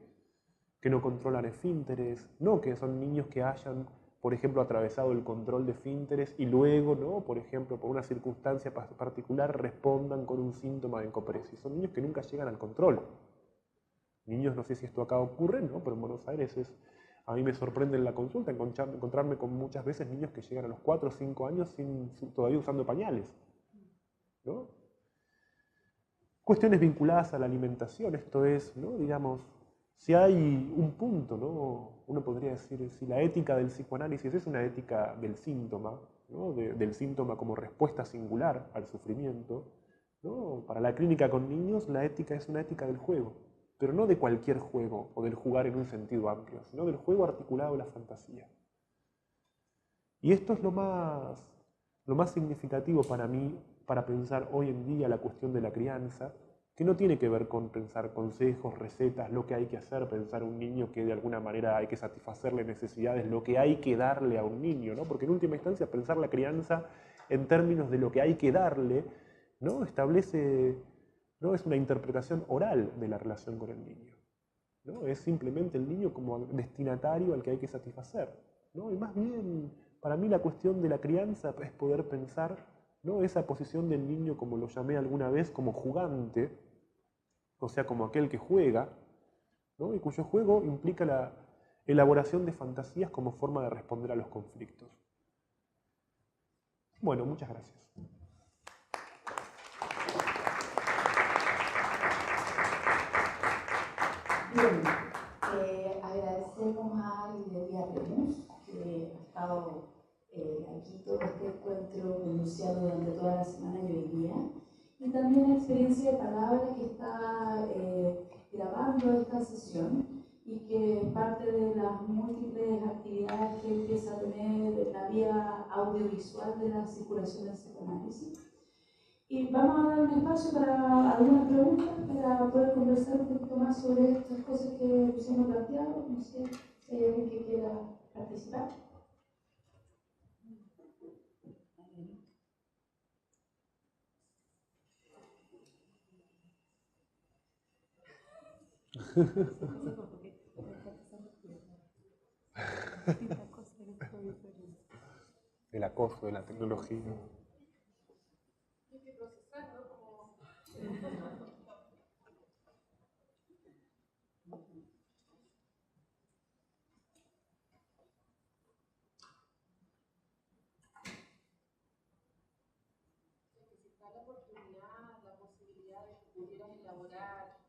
no controlan esfínteres, no que son niños que hayan, por ejemplo, atravesado el control de esfínteres y luego, ¿no?, por ejemplo, por una circunstancia particular, respondan con un síntoma de encopresis. Son niños que nunca llegan al control. Niños, no sé si esto acá ocurre, ¿no?, pero en Buenos Aires a mí me sorprende en la consulta encontrarme con muchas veces niños que llegan a los 4 o 5 años todavía usando pañales, ¿no? Cuestiones vinculadas a la alimentación, esto es, ¿no?, digamos, si hay un punto, ¿no?, uno podría decir, si la ética del psicoanálisis es una ética del síntoma, ¿no?, del síntoma como respuesta singular al sufrimiento, ¿no?, para la clínica con niños la ética es una ética del juego, pero no de cualquier juego o del jugar en un sentido amplio, sino del juego articulado a la fantasía. Y esto es lo más significativo para mí, para pensar hoy en día la cuestión de la crianza, que no tiene que ver con pensar consejos, recetas, lo que hay que hacer, pensar un niño que de alguna manera hay que satisfacerle necesidades, lo que hay que darle a un niño, ¿no? Porque en última instancia pensar la crianza en términos de lo que hay que darle, ¿no?, establece, ¿no?, es una interpretación oral de la relación con el niño, ¿no? Es simplemente el niño como destinatario al que hay que satisfacer, ¿no? Y más bien, para mí la cuestión de la crianza es poder pensar, ¿no? Esa posición del niño, como lo llamé alguna vez, como jugante, o sea, como aquel que juega, ¿no? Y cuyo juego implica la elaboración de fantasías como forma de responder a los conflictos. Bueno, muchas gracias. Bien, agradecemos a Librería Remus, que ha estado aquí todo este encuentro con Luciano durante toda la semana y hoy día, y también la experiencia de palabra que está grabando esta sesión y que es parte de las múltiples actividades que empieza a tener en la vía audiovisual de la circulación del psicoanálisis. Y vamos a dar un espacio para algunas preguntas, para poder conversar un poquito más sobre estas cosas que se hemos planteado. No sé si hay alguien que quiera participar. El acoso de la tecnología. La oportunidad, la posibilidad de que pudieras elaborar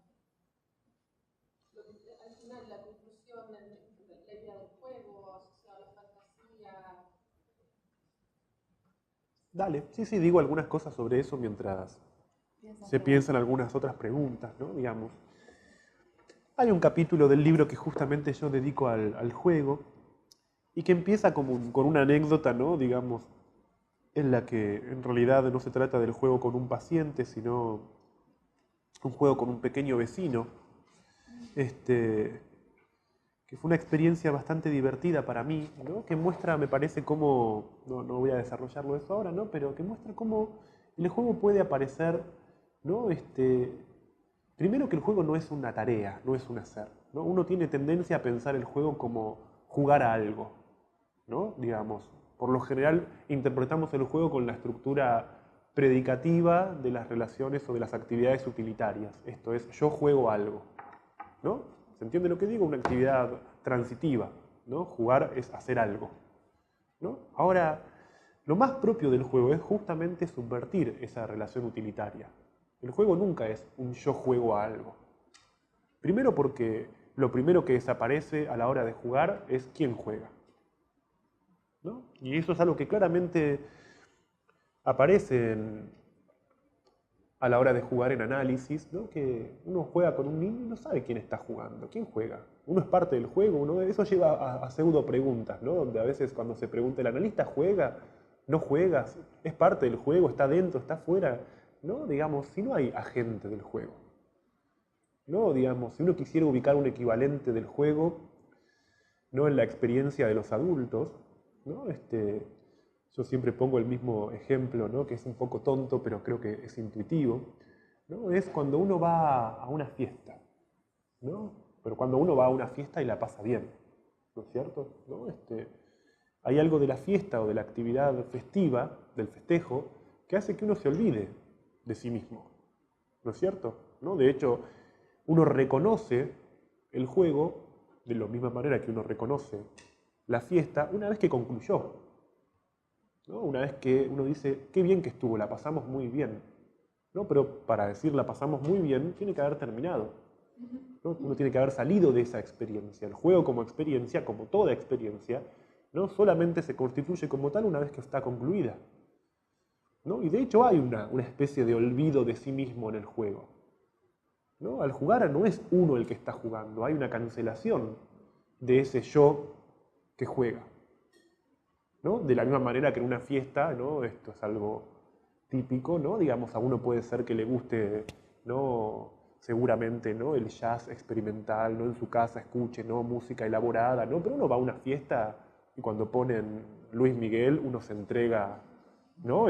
al final la conclusión, la idea del juego, asociada a la fantasía. Dale, sí, digo algunas cosas sobre eso mientras se piensan algunas otras preguntas, ¿no? Digamos. Hay un capítulo del libro que justamente yo dedico al juego y que empieza como con una anécdota, ¿no? Digamos, en la que en realidad no se trata del juego con un paciente, sino un juego con un pequeño vecino, que fue una experiencia bastante divertida para mí, ¿no? Que muestra, me parece, cómo, no voy a desarrollarlo eso ahora, ¿no? Pero que muestra cómo el juego puede aparecer, ¿no? Primero que el juego no es una tarea, no es un hacer, ¿no? Uno tiene tendencia a pensar el juego como jugar a algo, ¿no? Digamos, por lo general interpretamos el juego con la estructura predicativa de las relaciones o de las actividades utilitarias. Esto es, yo juego algo, ¿no? ¿Se entiende lo que digo? Una actividad transitiva, ¿no? Jugar es hacer algo, ¿no? Ahora, lo más propio del juego es justamente subvertir esa relación utilitaria. El juego nunca es un yo juego a algo. Primero porque lo primero que desaparece a la hora de jugar es quién juega, ¿no? Y eso es algo que claramente aparece a la hora de jugar en análisis, ¿no? Que uno juega con un niño y no sabe quién está jugando, quién juega. Uno es parte del juego, eso lleva a pseudo preguntas, ¿no? Donde a veces cuando se pregunta, ¿el analista juega? ¿No juega? ¿Es parte del juego? ¿Está dentro? ¿Está fuera? ¿No? Digamos, si no hay agente del juego, ¿no? Digamos, si uno quisiera ubicar un equivalente del juego, ¿no? En la experiencia de los adultos, ¿no? Yo siempre pongo el mismo ejemplo, ¿no? Que es un poco tonto, pero creo que es intuitivo, ¿no? Es cuando uno va a una fiesta, ¿no? Pero cuando uno va a una fiesta y la pasa bien, ¿no es cierto? ¿No? Hay algo de la fiesta o de la actividad festiva, del festejo, que hace que uno se olvide de sí mismo, ¿no es cierto? ¿No? De hecho, uno reconoce el juego de la misma manera que uno reconoce la fiesta una vez que concluyó, ¿no? Una vez que uno dice, qué bien que estuvo, la pasamos muy bien, ¿no? Pero para decir la pasamos muy bien, tiene que haber terminado, ¿no? Uno tiene que haber salido de esa experiencia. El juego como experiencia, como toda experiencia, ¿no? Solamente se constituye como tal una vez que está concluida, ¿no? Y de hecho hay una especie de olvido de sí mismo en el juego, ¿no? Al jugar no es uno el que está jugando, hay una cancelación de ese yo que juega, ¿no? De la misma manera que en una fiesta, ¿no? Esto es algo típico, ¿no? Digamos, a uno puede ser que le guste, ¿no? Seguramente, ¿no? El jazz experimental, ¿no? En su casa escuche, ¿no? Música elaborada, ¿no? Pero uno va a una fiesta y cuando ponen Luis Miguel, uno se entrega, ¿no?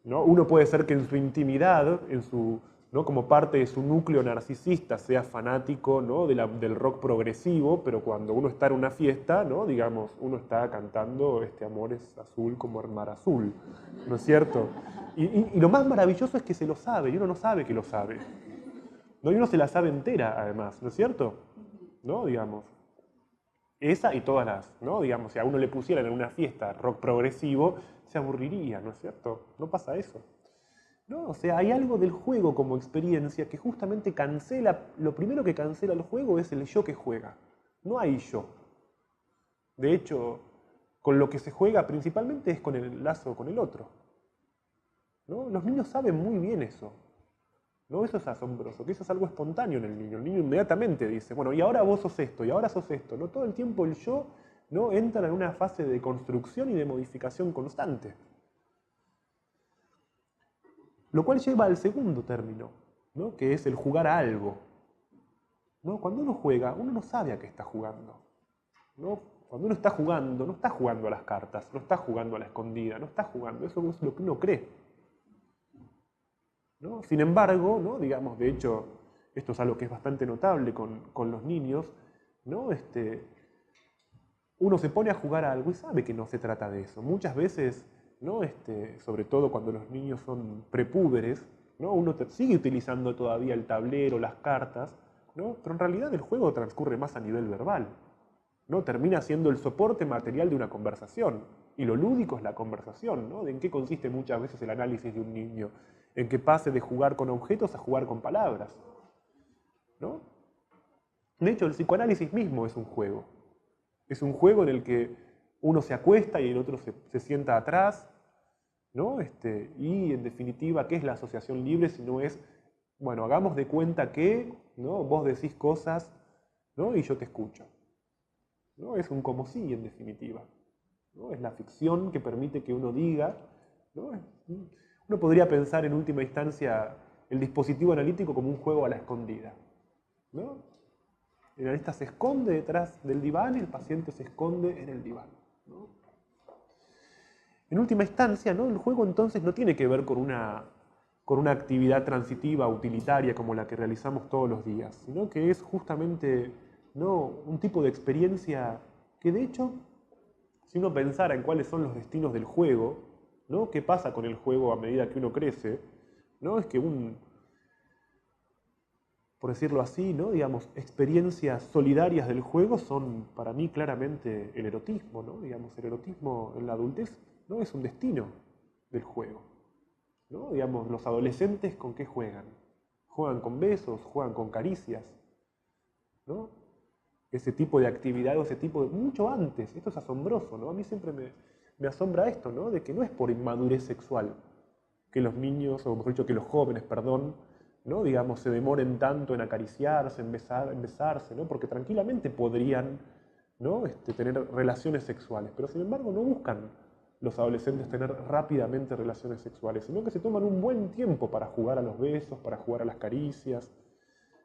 ¿no? Uno puede ser que en su intimidad, en su, ¿no? Como parte de su núcleo narcisista, sea fanático, ¿no? Del rock progresivo, pero cuando uno está en una fiesta, ¿no? Digamos, uno está cantando Amor es azul como el mar azul, ¿no es cierto? Y lo más maravilloso es que se lo sabe, y uno no sabe que lo sabe. ¿No? Y uno se la sabe entera, además, ¿no es cierto? ¿No? Digamos. Esa y todas las, ¿no? Digamos, si a uno le pusieran en una fiesta rock progresivo, se aburriría, ¿no es cierto? No pasa eso. ¿No? O sea, hay algo del juego como experiencia que justamente cancela, lo primero que cancela el juego es el yo que juega. No hay yo. De hecho, con lo que se juega principalmente es con el lazo con el otro. ¿No? Los niños saben muy bien eso. ¿No? Eso es asombroso, que eso es algo espontáneo en el niño. El niño inmediatamente dice, bueno, y ahora vos sos esto, y ahora sos esto. ¿No? Todo el tiempo el yo, ¿no? Entra en una fase de construcción y de modificación constante. Lo cual lleva al segundo término, ¿no? Que es el jugar a algo. ¿No? Cuando uno juega, uno no sabe a qué está jugando. ¿No? Cuando uno está jugando, no está jugando a las cartas, no está jugando a la escondida, no está jugando, eso es lo que uno cree. ¿No? Sin embargo, ¿no? Digamos, de hecho, esto es algo que es bastante notable con los niños, ¿no? Uno se pone a jugar a algo y sabe que no se trata de eso. Muchas veces, ¿no? Sobre todo cuando los niños son prepúberes, ¿no? Uno sigue utilizando todavía el tablero, las cartas, ¿no? Pero en realidad el juego transcurre más a nivel verbal, ¿no? Termina siendo el soporte material de una conversación. Y lo lúdico es la conversación, ¿no? ¿De en qué consiste muchas veces el análisis de un niño? En que pase de jugar con objetos a jugar con palabras, ¿no? De hecho, el psicoanálisis mismo es un juego. Es un juego en el que uno se acuesta y el otro se sienta atrás, ¿no? Y en definitiva, ¿qué es la asociación libre si no es, bueno, hagamos de cuenta que, ¿no? Vos decís cosas, ¿no? Y yo te escucho, ¿no? Es un como sí, en definitiva, ¿no? Es la ficción que permite que uno diga, ¿no? Uno podría pensar en última instancia el dispositivo analítico como un juego a la escondida, ¿no? El analista se esconde detrás del diván y el paciente se esconde en el diván, ¿no? En última instancia, ¿no? El juego entonces no tiene que ver con una actividad transitiva, utilitaria, como la que realizamos todos los días, sino que es justamente, ¿no? Un tipo de experiencia que, de hecho, si uno pensara en cuáles son los destinos del juego, ¿no? ¿Qué pasa con el juego a medida que uno crece? ¿No? Es que por decirlo así, ¿no? Digamos, experiencias solidarias del juego son para mí claramente el erotismo, ¿no? Digamos, el erotismo en la adultez no es un destino del juego, ¿no? Digamos, los adolescentes ¿con qué juegan? Juegan con besos, juegan con caricias, ¿no? Ese tipo de actividad o ese tipo de... Mucho antes, esto es asombroso, ¿no? A mí siempre me asombra esto, ¿no? De que no es por inmadurez sexual que los niños, o mejor dicho, que los jóvenes, perdón, ¿no? Digamos, se demoren tanto en acariciarse, en besarse, ¿no? Porque tranquilamente podrían, ¿no? Tener relaciones sexuales, pero sin embargo no buscan los adolescentes tener rápidamente relaciones sexuales, sino que se toman un buen tiempo para jugar a los besos, para jugar a las caricias,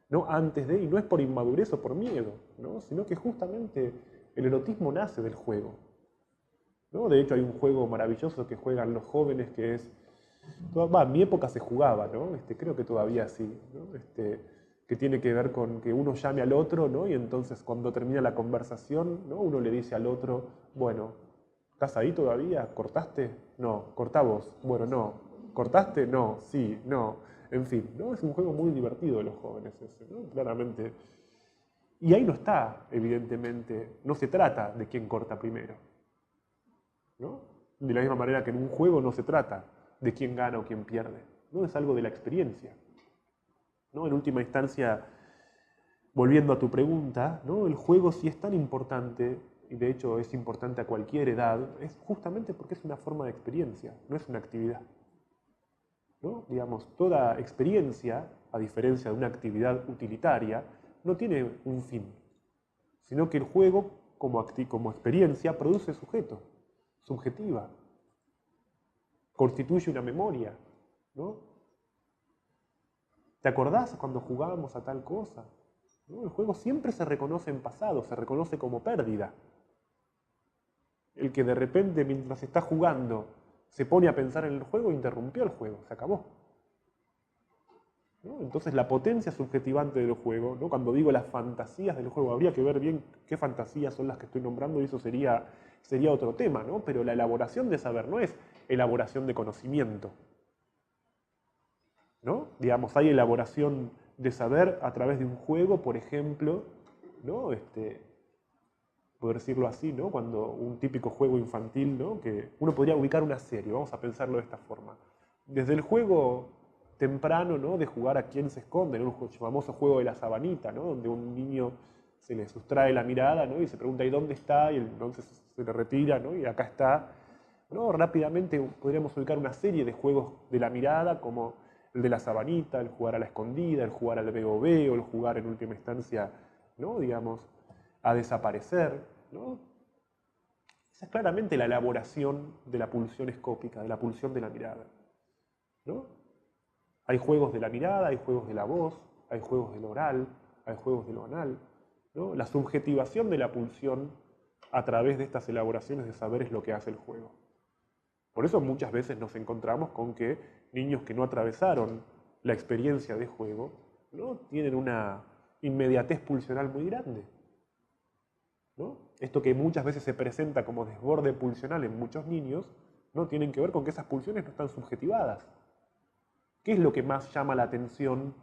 ¿no? Antes de, y no es por inmadurez o por miedo, ¿no? Sino que justamente el erotismo nace del juego, ¿no? De hecho hay un juego maravilloso que juegan los jóvenes que es, en mi época se jugaba, ¿no? Creo que todavía sí, ¿no? Que tiene que ver con que uno llame al otro, ¿no? Y entonces cuando termina la conversación, ¿no? Uno le dice al otro, bueno, ¿estás ahí todavía? ¿Cortaste? No. ¿Cortá vos? Bueno, no. ¿Cortaste? No. Sí, no. En fin, ¿no? Es un juego muy divertido de los jóvenes ese, ¿no? Claramente. Y ahí no está, evidentemente, no se trata de quién corta primero, ¿no? De la misma manera que en un juego no se trata de quién gana o quién pierde, ¿no? Es algo de la experiencia, ¿no? En última instancia, volviendo a tu pregunta, ¿no? El juego sí es tan importante, y de hecho es importante a cualquier edad, es justamente porque es una forma de experiencia, no es una actividad, ¿no? Digamos, toda experiencia, a diferencia de una actividad utilitaria, no tiene un fin, sino que el juego, como experiencia, produce sujeto, subjetiva, constituye una memoria, ¿no? ¿Te acordás cuando jugábamos a tal cosa? ¿No? El juego siempre se reconoce en pasado, se reconoce como pérdida. El que de repente, mientras está jugando, se pone a pensar en el juego, interrumpió el juego, se acabó. ¿no? Entonces la potencia subjetivante del juego, ¿no? Cuando digo las fantasías del juego, habría que ver bien qué fantasías son las que estoy nombrando y eso sería otro tema, ¿no? Pero la elaboración de saber no es elaboración de conocimiento, ¿no? Digamos, hay elaboración de saber a través de un juego, por ejemplo, ¿no? Poder decirlo así, ¿no? Cuando un típico juego infantil, ¿no? Que uno podría ubicar una serie, vamos a pensarlo de esta forma. Desde el juego temprano, ¿no? De jugar a quién se esconde, ¿no? El famoso juego de la sabanita, ¿no? Donde un niño se le sustrae la mirada, ¿no? Y se pregunta, ¿y dónde está? Y entonces se le retira, ¿no? Y acá está, ¿no? Rápidamente podríamos ubicar una serie de juegos de la mirada, como el de la sabanita, el jugar a la escondida, el jugar al veo-veo, el jugar en última instancia, ¿no? Digamos, a desaparecer, ¿no? Esa es claramente la elaboración de la pulsión escópica, de la pulsión de la mirada, ¿no? Hay juegos de la mirada, hay juegos de la voz, hay juegos del oral, hay juegos de lo anal, ¿no? La subjetivación de la pulsión a través de estas elaboraciones de saber es lo que hace el juego. Por eso muchas veces nos encontramos con que niños que no atravesaron la experiencia de juego, ¿no? Tienen una inmediatez pulsional muy grande, ¿no? Esto que muchas veces se presenta como desborde pulsional en muchos niños, ¿no? Tienen que ver con que esas pulsiones no están subjetivadas. ¿Qué es lo que más llama la atención,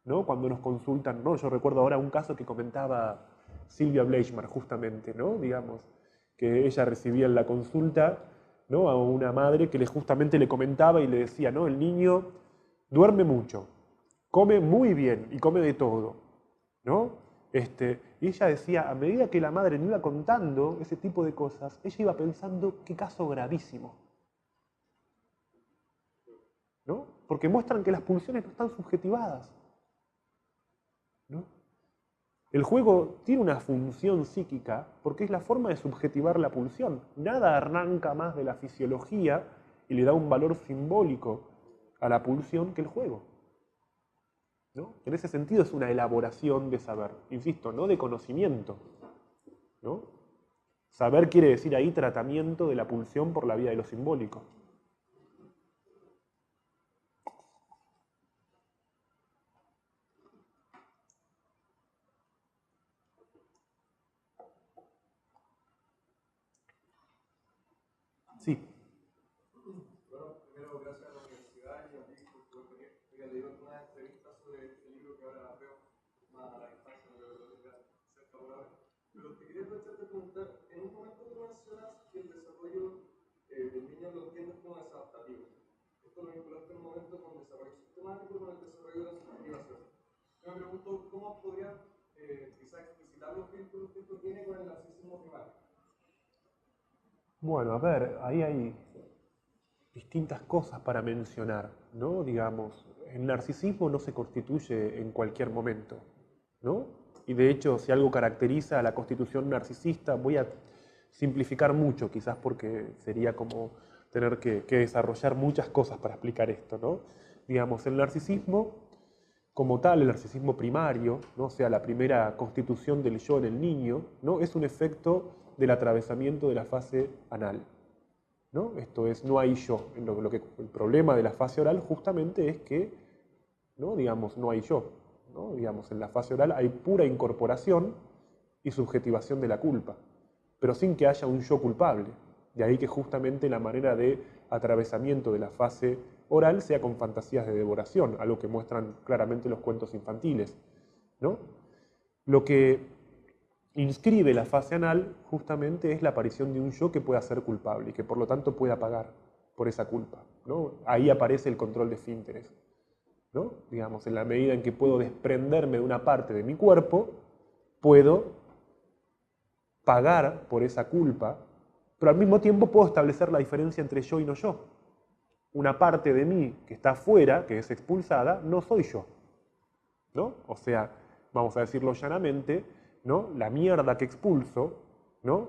¿no? Cuando nos consultan, ¿no? Yo recuerdo ahora un caso que comentaba Silvia Bleichmar, justamente, ¿no? Digamos, que ella recibía en la consulta, ¿no? A una madre que justamente le comentaba y le decía, ¿no? El niño duerme mucho, come muy bien y come de todo, ¿no? Y ella decía, a medida que la madre me iba contando ese tipo de cosas, ella iba pensando, qué caso gravísimo, ¿no? Porque muestran que las pulsiones no están subjetivadas, ¿no? El juego tiene una función psíquica porque es la forma de subjetivar la pulsión. Nada arranca más de la fisiología y le da un valor simbólico a la pulsión que el juego, ¿no? En ese sentido es una elaboración de saber, insisto, no de conocimiento, ¿no? Saber quiere decir ahí tratamiento de la pulsión por la vía de lo simbólico. Sí. Bueno, primero gracias a la universidad y a ti por había leído algunas entrevistas sobre este libro que ahora veo más a la infancia, de la biblioteca cerca por ahora. Pero te quería aprovechar de preguntar, en un momento tú mencionas que el desarrollo del niño lo entiendes como desadaptativo. Esto lo vinculaste en un momento con el desarrollo sistemático y con el desarrollo de la subjetivación. Yo me pregunto, ¿cómo podría quizá explicitar los vínculos que esto tiene con el narcisismo primario? Bueno, a ver, ahí hay distintas cosas para mencionar, ¿no? Digamos, el narcisismo no se constituye en cualquier momento, ¿no? Y de hecho, si algo caracteriza a la constitución narcisista, voy a simplificar mucho, quizás porque sería como tener que desarrollar muchas cosas para explicar esto, ¿no? Digamos, el narcisismo, como tal, el narcisismo primario, ¿no? O sea, la primera constitución del yo en el niño, ¿no? Es un efecto del atravesamiento de la fase anal, ¿no? Esto es, no hay yo. El problema de la fase oral justamente es que, ¿no? Digamos, no hay yo, ¿no? Digamos, en la fase oral hay pura incorporación y subjetivación de la culpa, pero sin que haya un yo culpable. De ahí que justamente la manera de atravesamiento de la fase oral sea con fantasías de devoración, algo que muestran claramente los cuentos infantiles, ¿no? Lo que inscribe la fase anal justamente es la aparición de un yo que pueda ser culpable y que por lo tanto pueda pagar por esa culpa, ¿no? Ahí aparece el control de esfínteres, ¿no? Digamos, en la medida en que puedo desprenderme de una parte de mi cuerpo, puedo pagar por esa culpa, pero al mismo tiempo puedo establecer la diferencia entre yo y no yo. Una parte de mí que está afuera, que es expulsada, no soy yo, ¿no? O sea, vamos a decirlo llanamente, ¿no? La mierda que expulso, ¿no?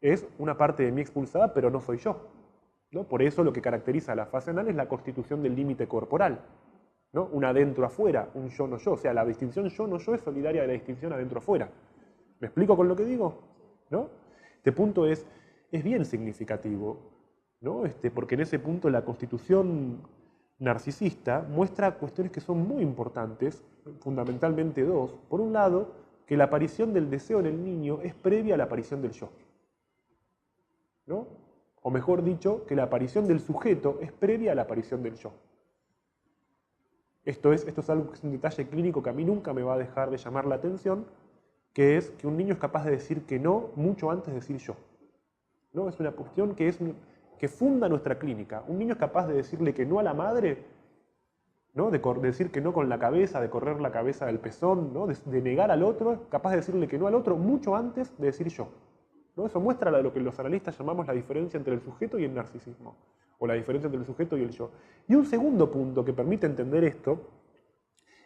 Es una parte de mí expulsada, pero no soy yo, ¿no? Por eso lo que caracteriza a la fase anal es la constitución del límite corporal, ¿no? Un adentro-afuera, un yo-no-yo. O sea, la distinción yo-no-yo es solidaria de la distinción adentro-afuera. ¿Me explico con lo que digo? ¿No? Este punto es bien significativo, ¿no? Porque en ese punto la constitución narcisista muestra cuestiones que son muy importantes, fundamentalmente dos. Por un lado, que la aparición del deseo en el niño es previa a la aparición del yo, ¿no? O mejor dicho, que la aparición del sujeto es previa a la aparición del yo. Esto es algo que es un detalle clínico que a mí nunca me va a dejar de llamar la atención, que es que un niño es capaz de decir que no mucho antes de decir yo, ¿no? Es una cuestión que funda nuestra clínica. Un niño es capaz de decirle que no a la madre, ¿no? De decir que no con la cabeza, de correr la cabeza del pezón, ¿no? De negar al otro, es capaz de decirle que no al otro mucho antes de decir yo, ¿no? Eso muestra lo que los analistas llamamos la diferencia entre el sujeto y el narcisismo, o la diferencia entre el sujeto y el yo. Y un segundo punto que permite entender esto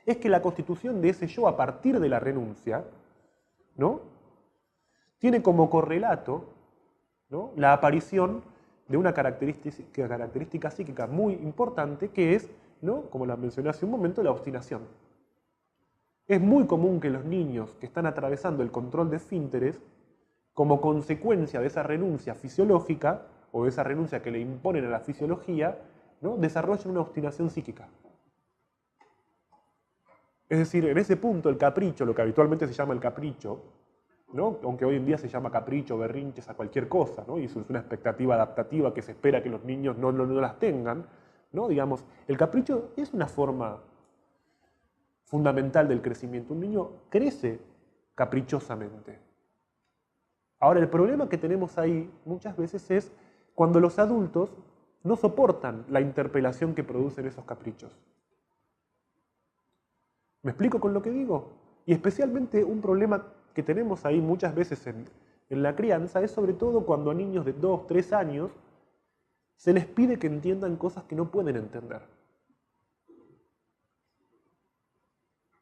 es que la constitución de ese yo a partir de la renuncia, ¿no? Tiene como correlato, ¿no? La aparición de una característica psíquica muy importante que es, ¿no? Como la mencioné hace un momento, la obstinación. Es muy común que los niños que están atravesando el control de esfínteres, como consecuencia de esa renuncia fisiológica, o de esa renuncia que le imponen a la fisiología, ¿no? Desarrollen una obstinación psíquica. Es decir, en ese punto el capricho, lo que habitualmente se llama el capricho, ¿no? Aunque hoy en día se llama capricho, berrinches a cualquier cosa, ¿no? Y eso es una expectativa adaptativa que se espera que los niños no las tengan, ¿no? Digamos, el capricho es una forma fundamental del crecimiento. Un niño crece caprichosamente. Ahora, el problema que tenemos ahí muchas veces es cuando los adultos no soportan la interpelación que producen esos caprichos. ¿Me explico con lo que digo? Y especialmente un problema que tenemos ahí muchas veces en la crianza es sobre todo cuando a niños de 2, 3 años se les pide que entiendan cosas que no pueden entender.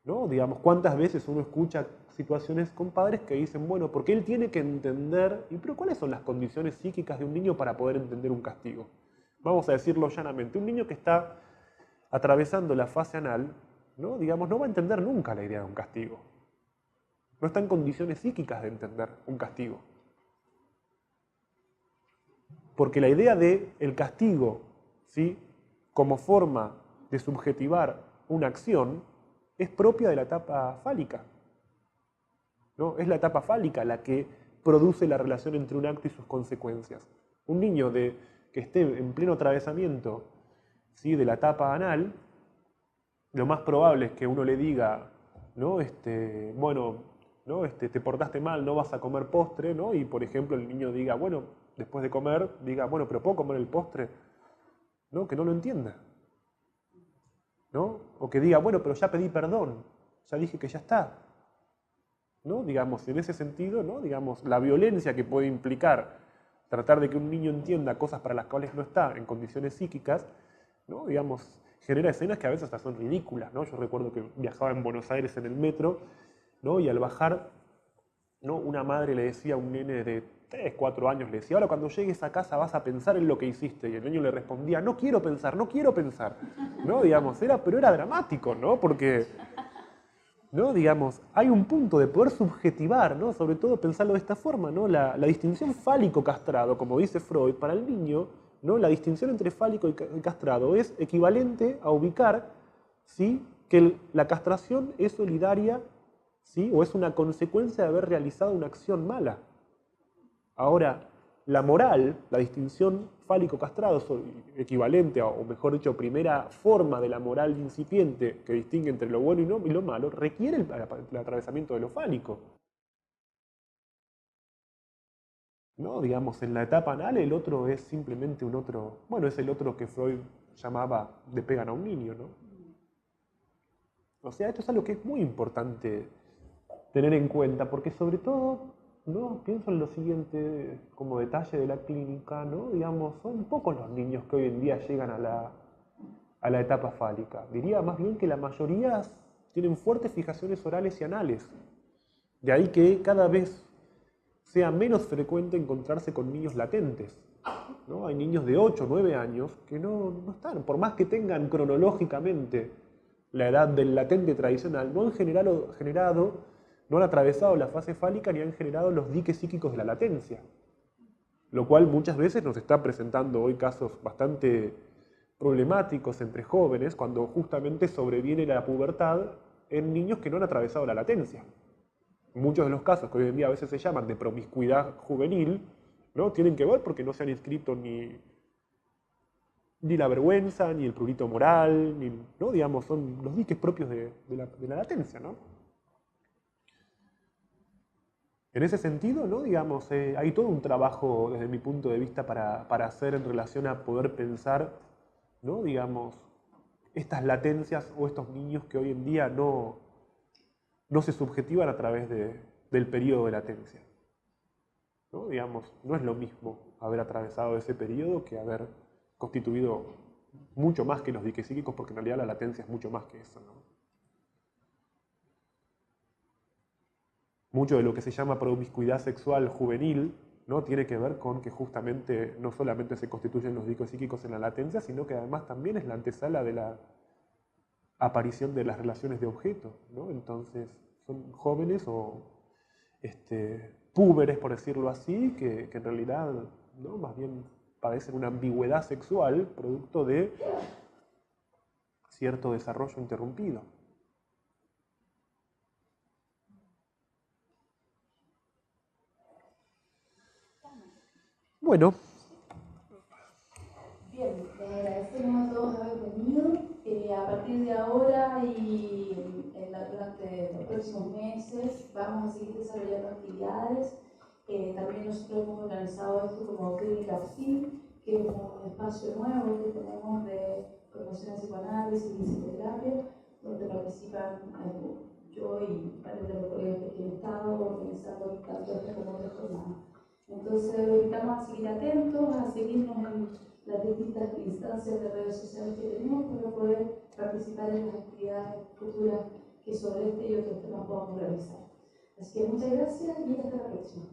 ¿No? Digamos, ¿cuántas veces uno escucha situaciones con padres que dicen, bueno, porque él tiene que entender, pero ¿cuáles son las condiciones psíquicas de un niño para poder entender un castigo? Vamos a decirlo llanamente, un niño que está atravesando la fase anal, ¿no? Digamos, no va a entender nunca la idea de un castigo. No está en condiciones psíquicas de entender un castigo. Porque la idea del castigo, ¿sí? Como forma de subjetivar una acción es propia de la etapa fálica, ¿no? Es la etapa fálica la que produce la relación entre un acto y sus consecuencias. Un niño que esté en pleno atravesamiento, ¿sí? De la etapa anal, lo más probable es que uno le diga, ¿no? Bueno, ¿no? Te portaste mal, no vas a comer postre, ¿no? Y por ejemplo el niño diga, bueno, después de comer, diga, bueno, pero ¿puedo comer el postre? ¿No? Que no lo entienda, ¿no? O que diga, bueno, pero ya pedí perdón, ya dije que ya está, ¿no? Digamos, en ese sentido, ¿no? Digamos, la violencia que puede implicar tratar de que un niño entienda cosas para las cuales no está en condiciones psíquicas, ¿no? Digamos, genera escenas que a veces hasta son ridículas, ¿no? Yo recuerdo que viajaba en Buenos Aires en el metro, ¿no? Y al bajar, ¿no? Una madre le decía a un nene de 3, 4 años, le decía, ahora cuando llegues a casa vas a pensar en lo que hiciste. Y el niño le respondía, no quiero pensar, no quiero pensar. ¿No? Digamos, pero era dramático, ¿no? Porque, ¿no? Digamos, hay un punto de poder subjetivar, ¿no? Sobre todo pensarlo de esta forma, ¿no? La distinción fálico-castrado, como dice Freud, para el niño, ¿no? La distinción entre fálico y castrado es equivalente a ubicar, ¿sí? Que la castración es solidaria, ¿sí? O es una consecuencia de haber realizado una acción mala. Ahora, la moral, la distinción fálico-castrado, equivalente, o mejor dicho, primera forma de la moral incipiente que distingue entre lo bueno y lo malo, requiere el atravesamiento de lo fálico. ¿No? Digamos, en la etapa anal el otro es simplemente un otro, bueno, es el otro que Freud llamaba de pegan a un niño, ¿no? O sea, esto es algo que es muy importante tener en cuenta, porque sobre todo, ¿no? Pienso en lo siguiente como detalle de la clínica, ¿no? Digamos, son pocos los niños que hoy en día llegan a la etapa fálica. Diría más bien que la mayoría tienen fuertes fijaciones orales y anales. De ahí que cada vez sea menos frecuente encontrarse con niños latentes, ¿no? Hay niños de 8 o 9 años que no están, por más que tengan cronológicamente la edad del latente tradicional, no han no han atravesado la fase fálica ni han generado los diques psíquicos de la latencia. Lo cual muchas veces nos está presentando hoy casos bastante problemáticos entre jóvenes cuando justamente sobreviene la pubertad en niños que no han atravesado la latencia. Muchos de los casos que hoy en día a veces se llaman de promiscuidad juvenil, ¿no? Tienen que ver porque no se han inscrito ni la vergüenza, ni el prurito moral, ¿no? Digamos, son los diques propios de la latencia, ¿no? En ese sentido, ¿no? Digamos, hay todo un trabajo desde mi punto de vista para hacer en relación a poder pensar, ¿no? Digamos, estas latencias o estos niños que hoy en día no se subjetivan a través del periodo de latencia, ¿no? Digamos, no es lo mismo haber atravesado ese periodo que haber constituido mucho más que los diques psíquicos, porque en realidad la latencia es mucho más que eso, ¿no? Mucho de lo que se llama promiscuidad sexual juvenil, ¿no? Tiene que ver con que justamente no solamente se constituyen los diques psíquicos en la latencia, sino que además también es la antesala de la aparición de las relaciones de objeto, ¿no? Entonces son jóvenes o púberes, por decirlo así, que en realidad, ¿no? Más bien padecen una ambigüedad sexual producto de cierto desarrollo interrumpido. Bueno. Bien, les agradecemos a todos haber venido. A partir de ahora y durante los próximos meses vamos a seguir desarrollando actividades. También nosotros hemos organizado esto como Clínica FIM, que es un espacio nuevo que tenemos de formación en psicoanálisis y psicoterapia, donde participan yo y varios de los colegas que han estado organizando tanto esta como otra jornada. Entonces, los invitamos a seguir atentos, a seguirnos en las distintas instancias de redes sociales que tenemos para poder participar en las actividades futuras que sobre este y otros temas podamos realizar. Así que muchas gracias y hasta la próxima.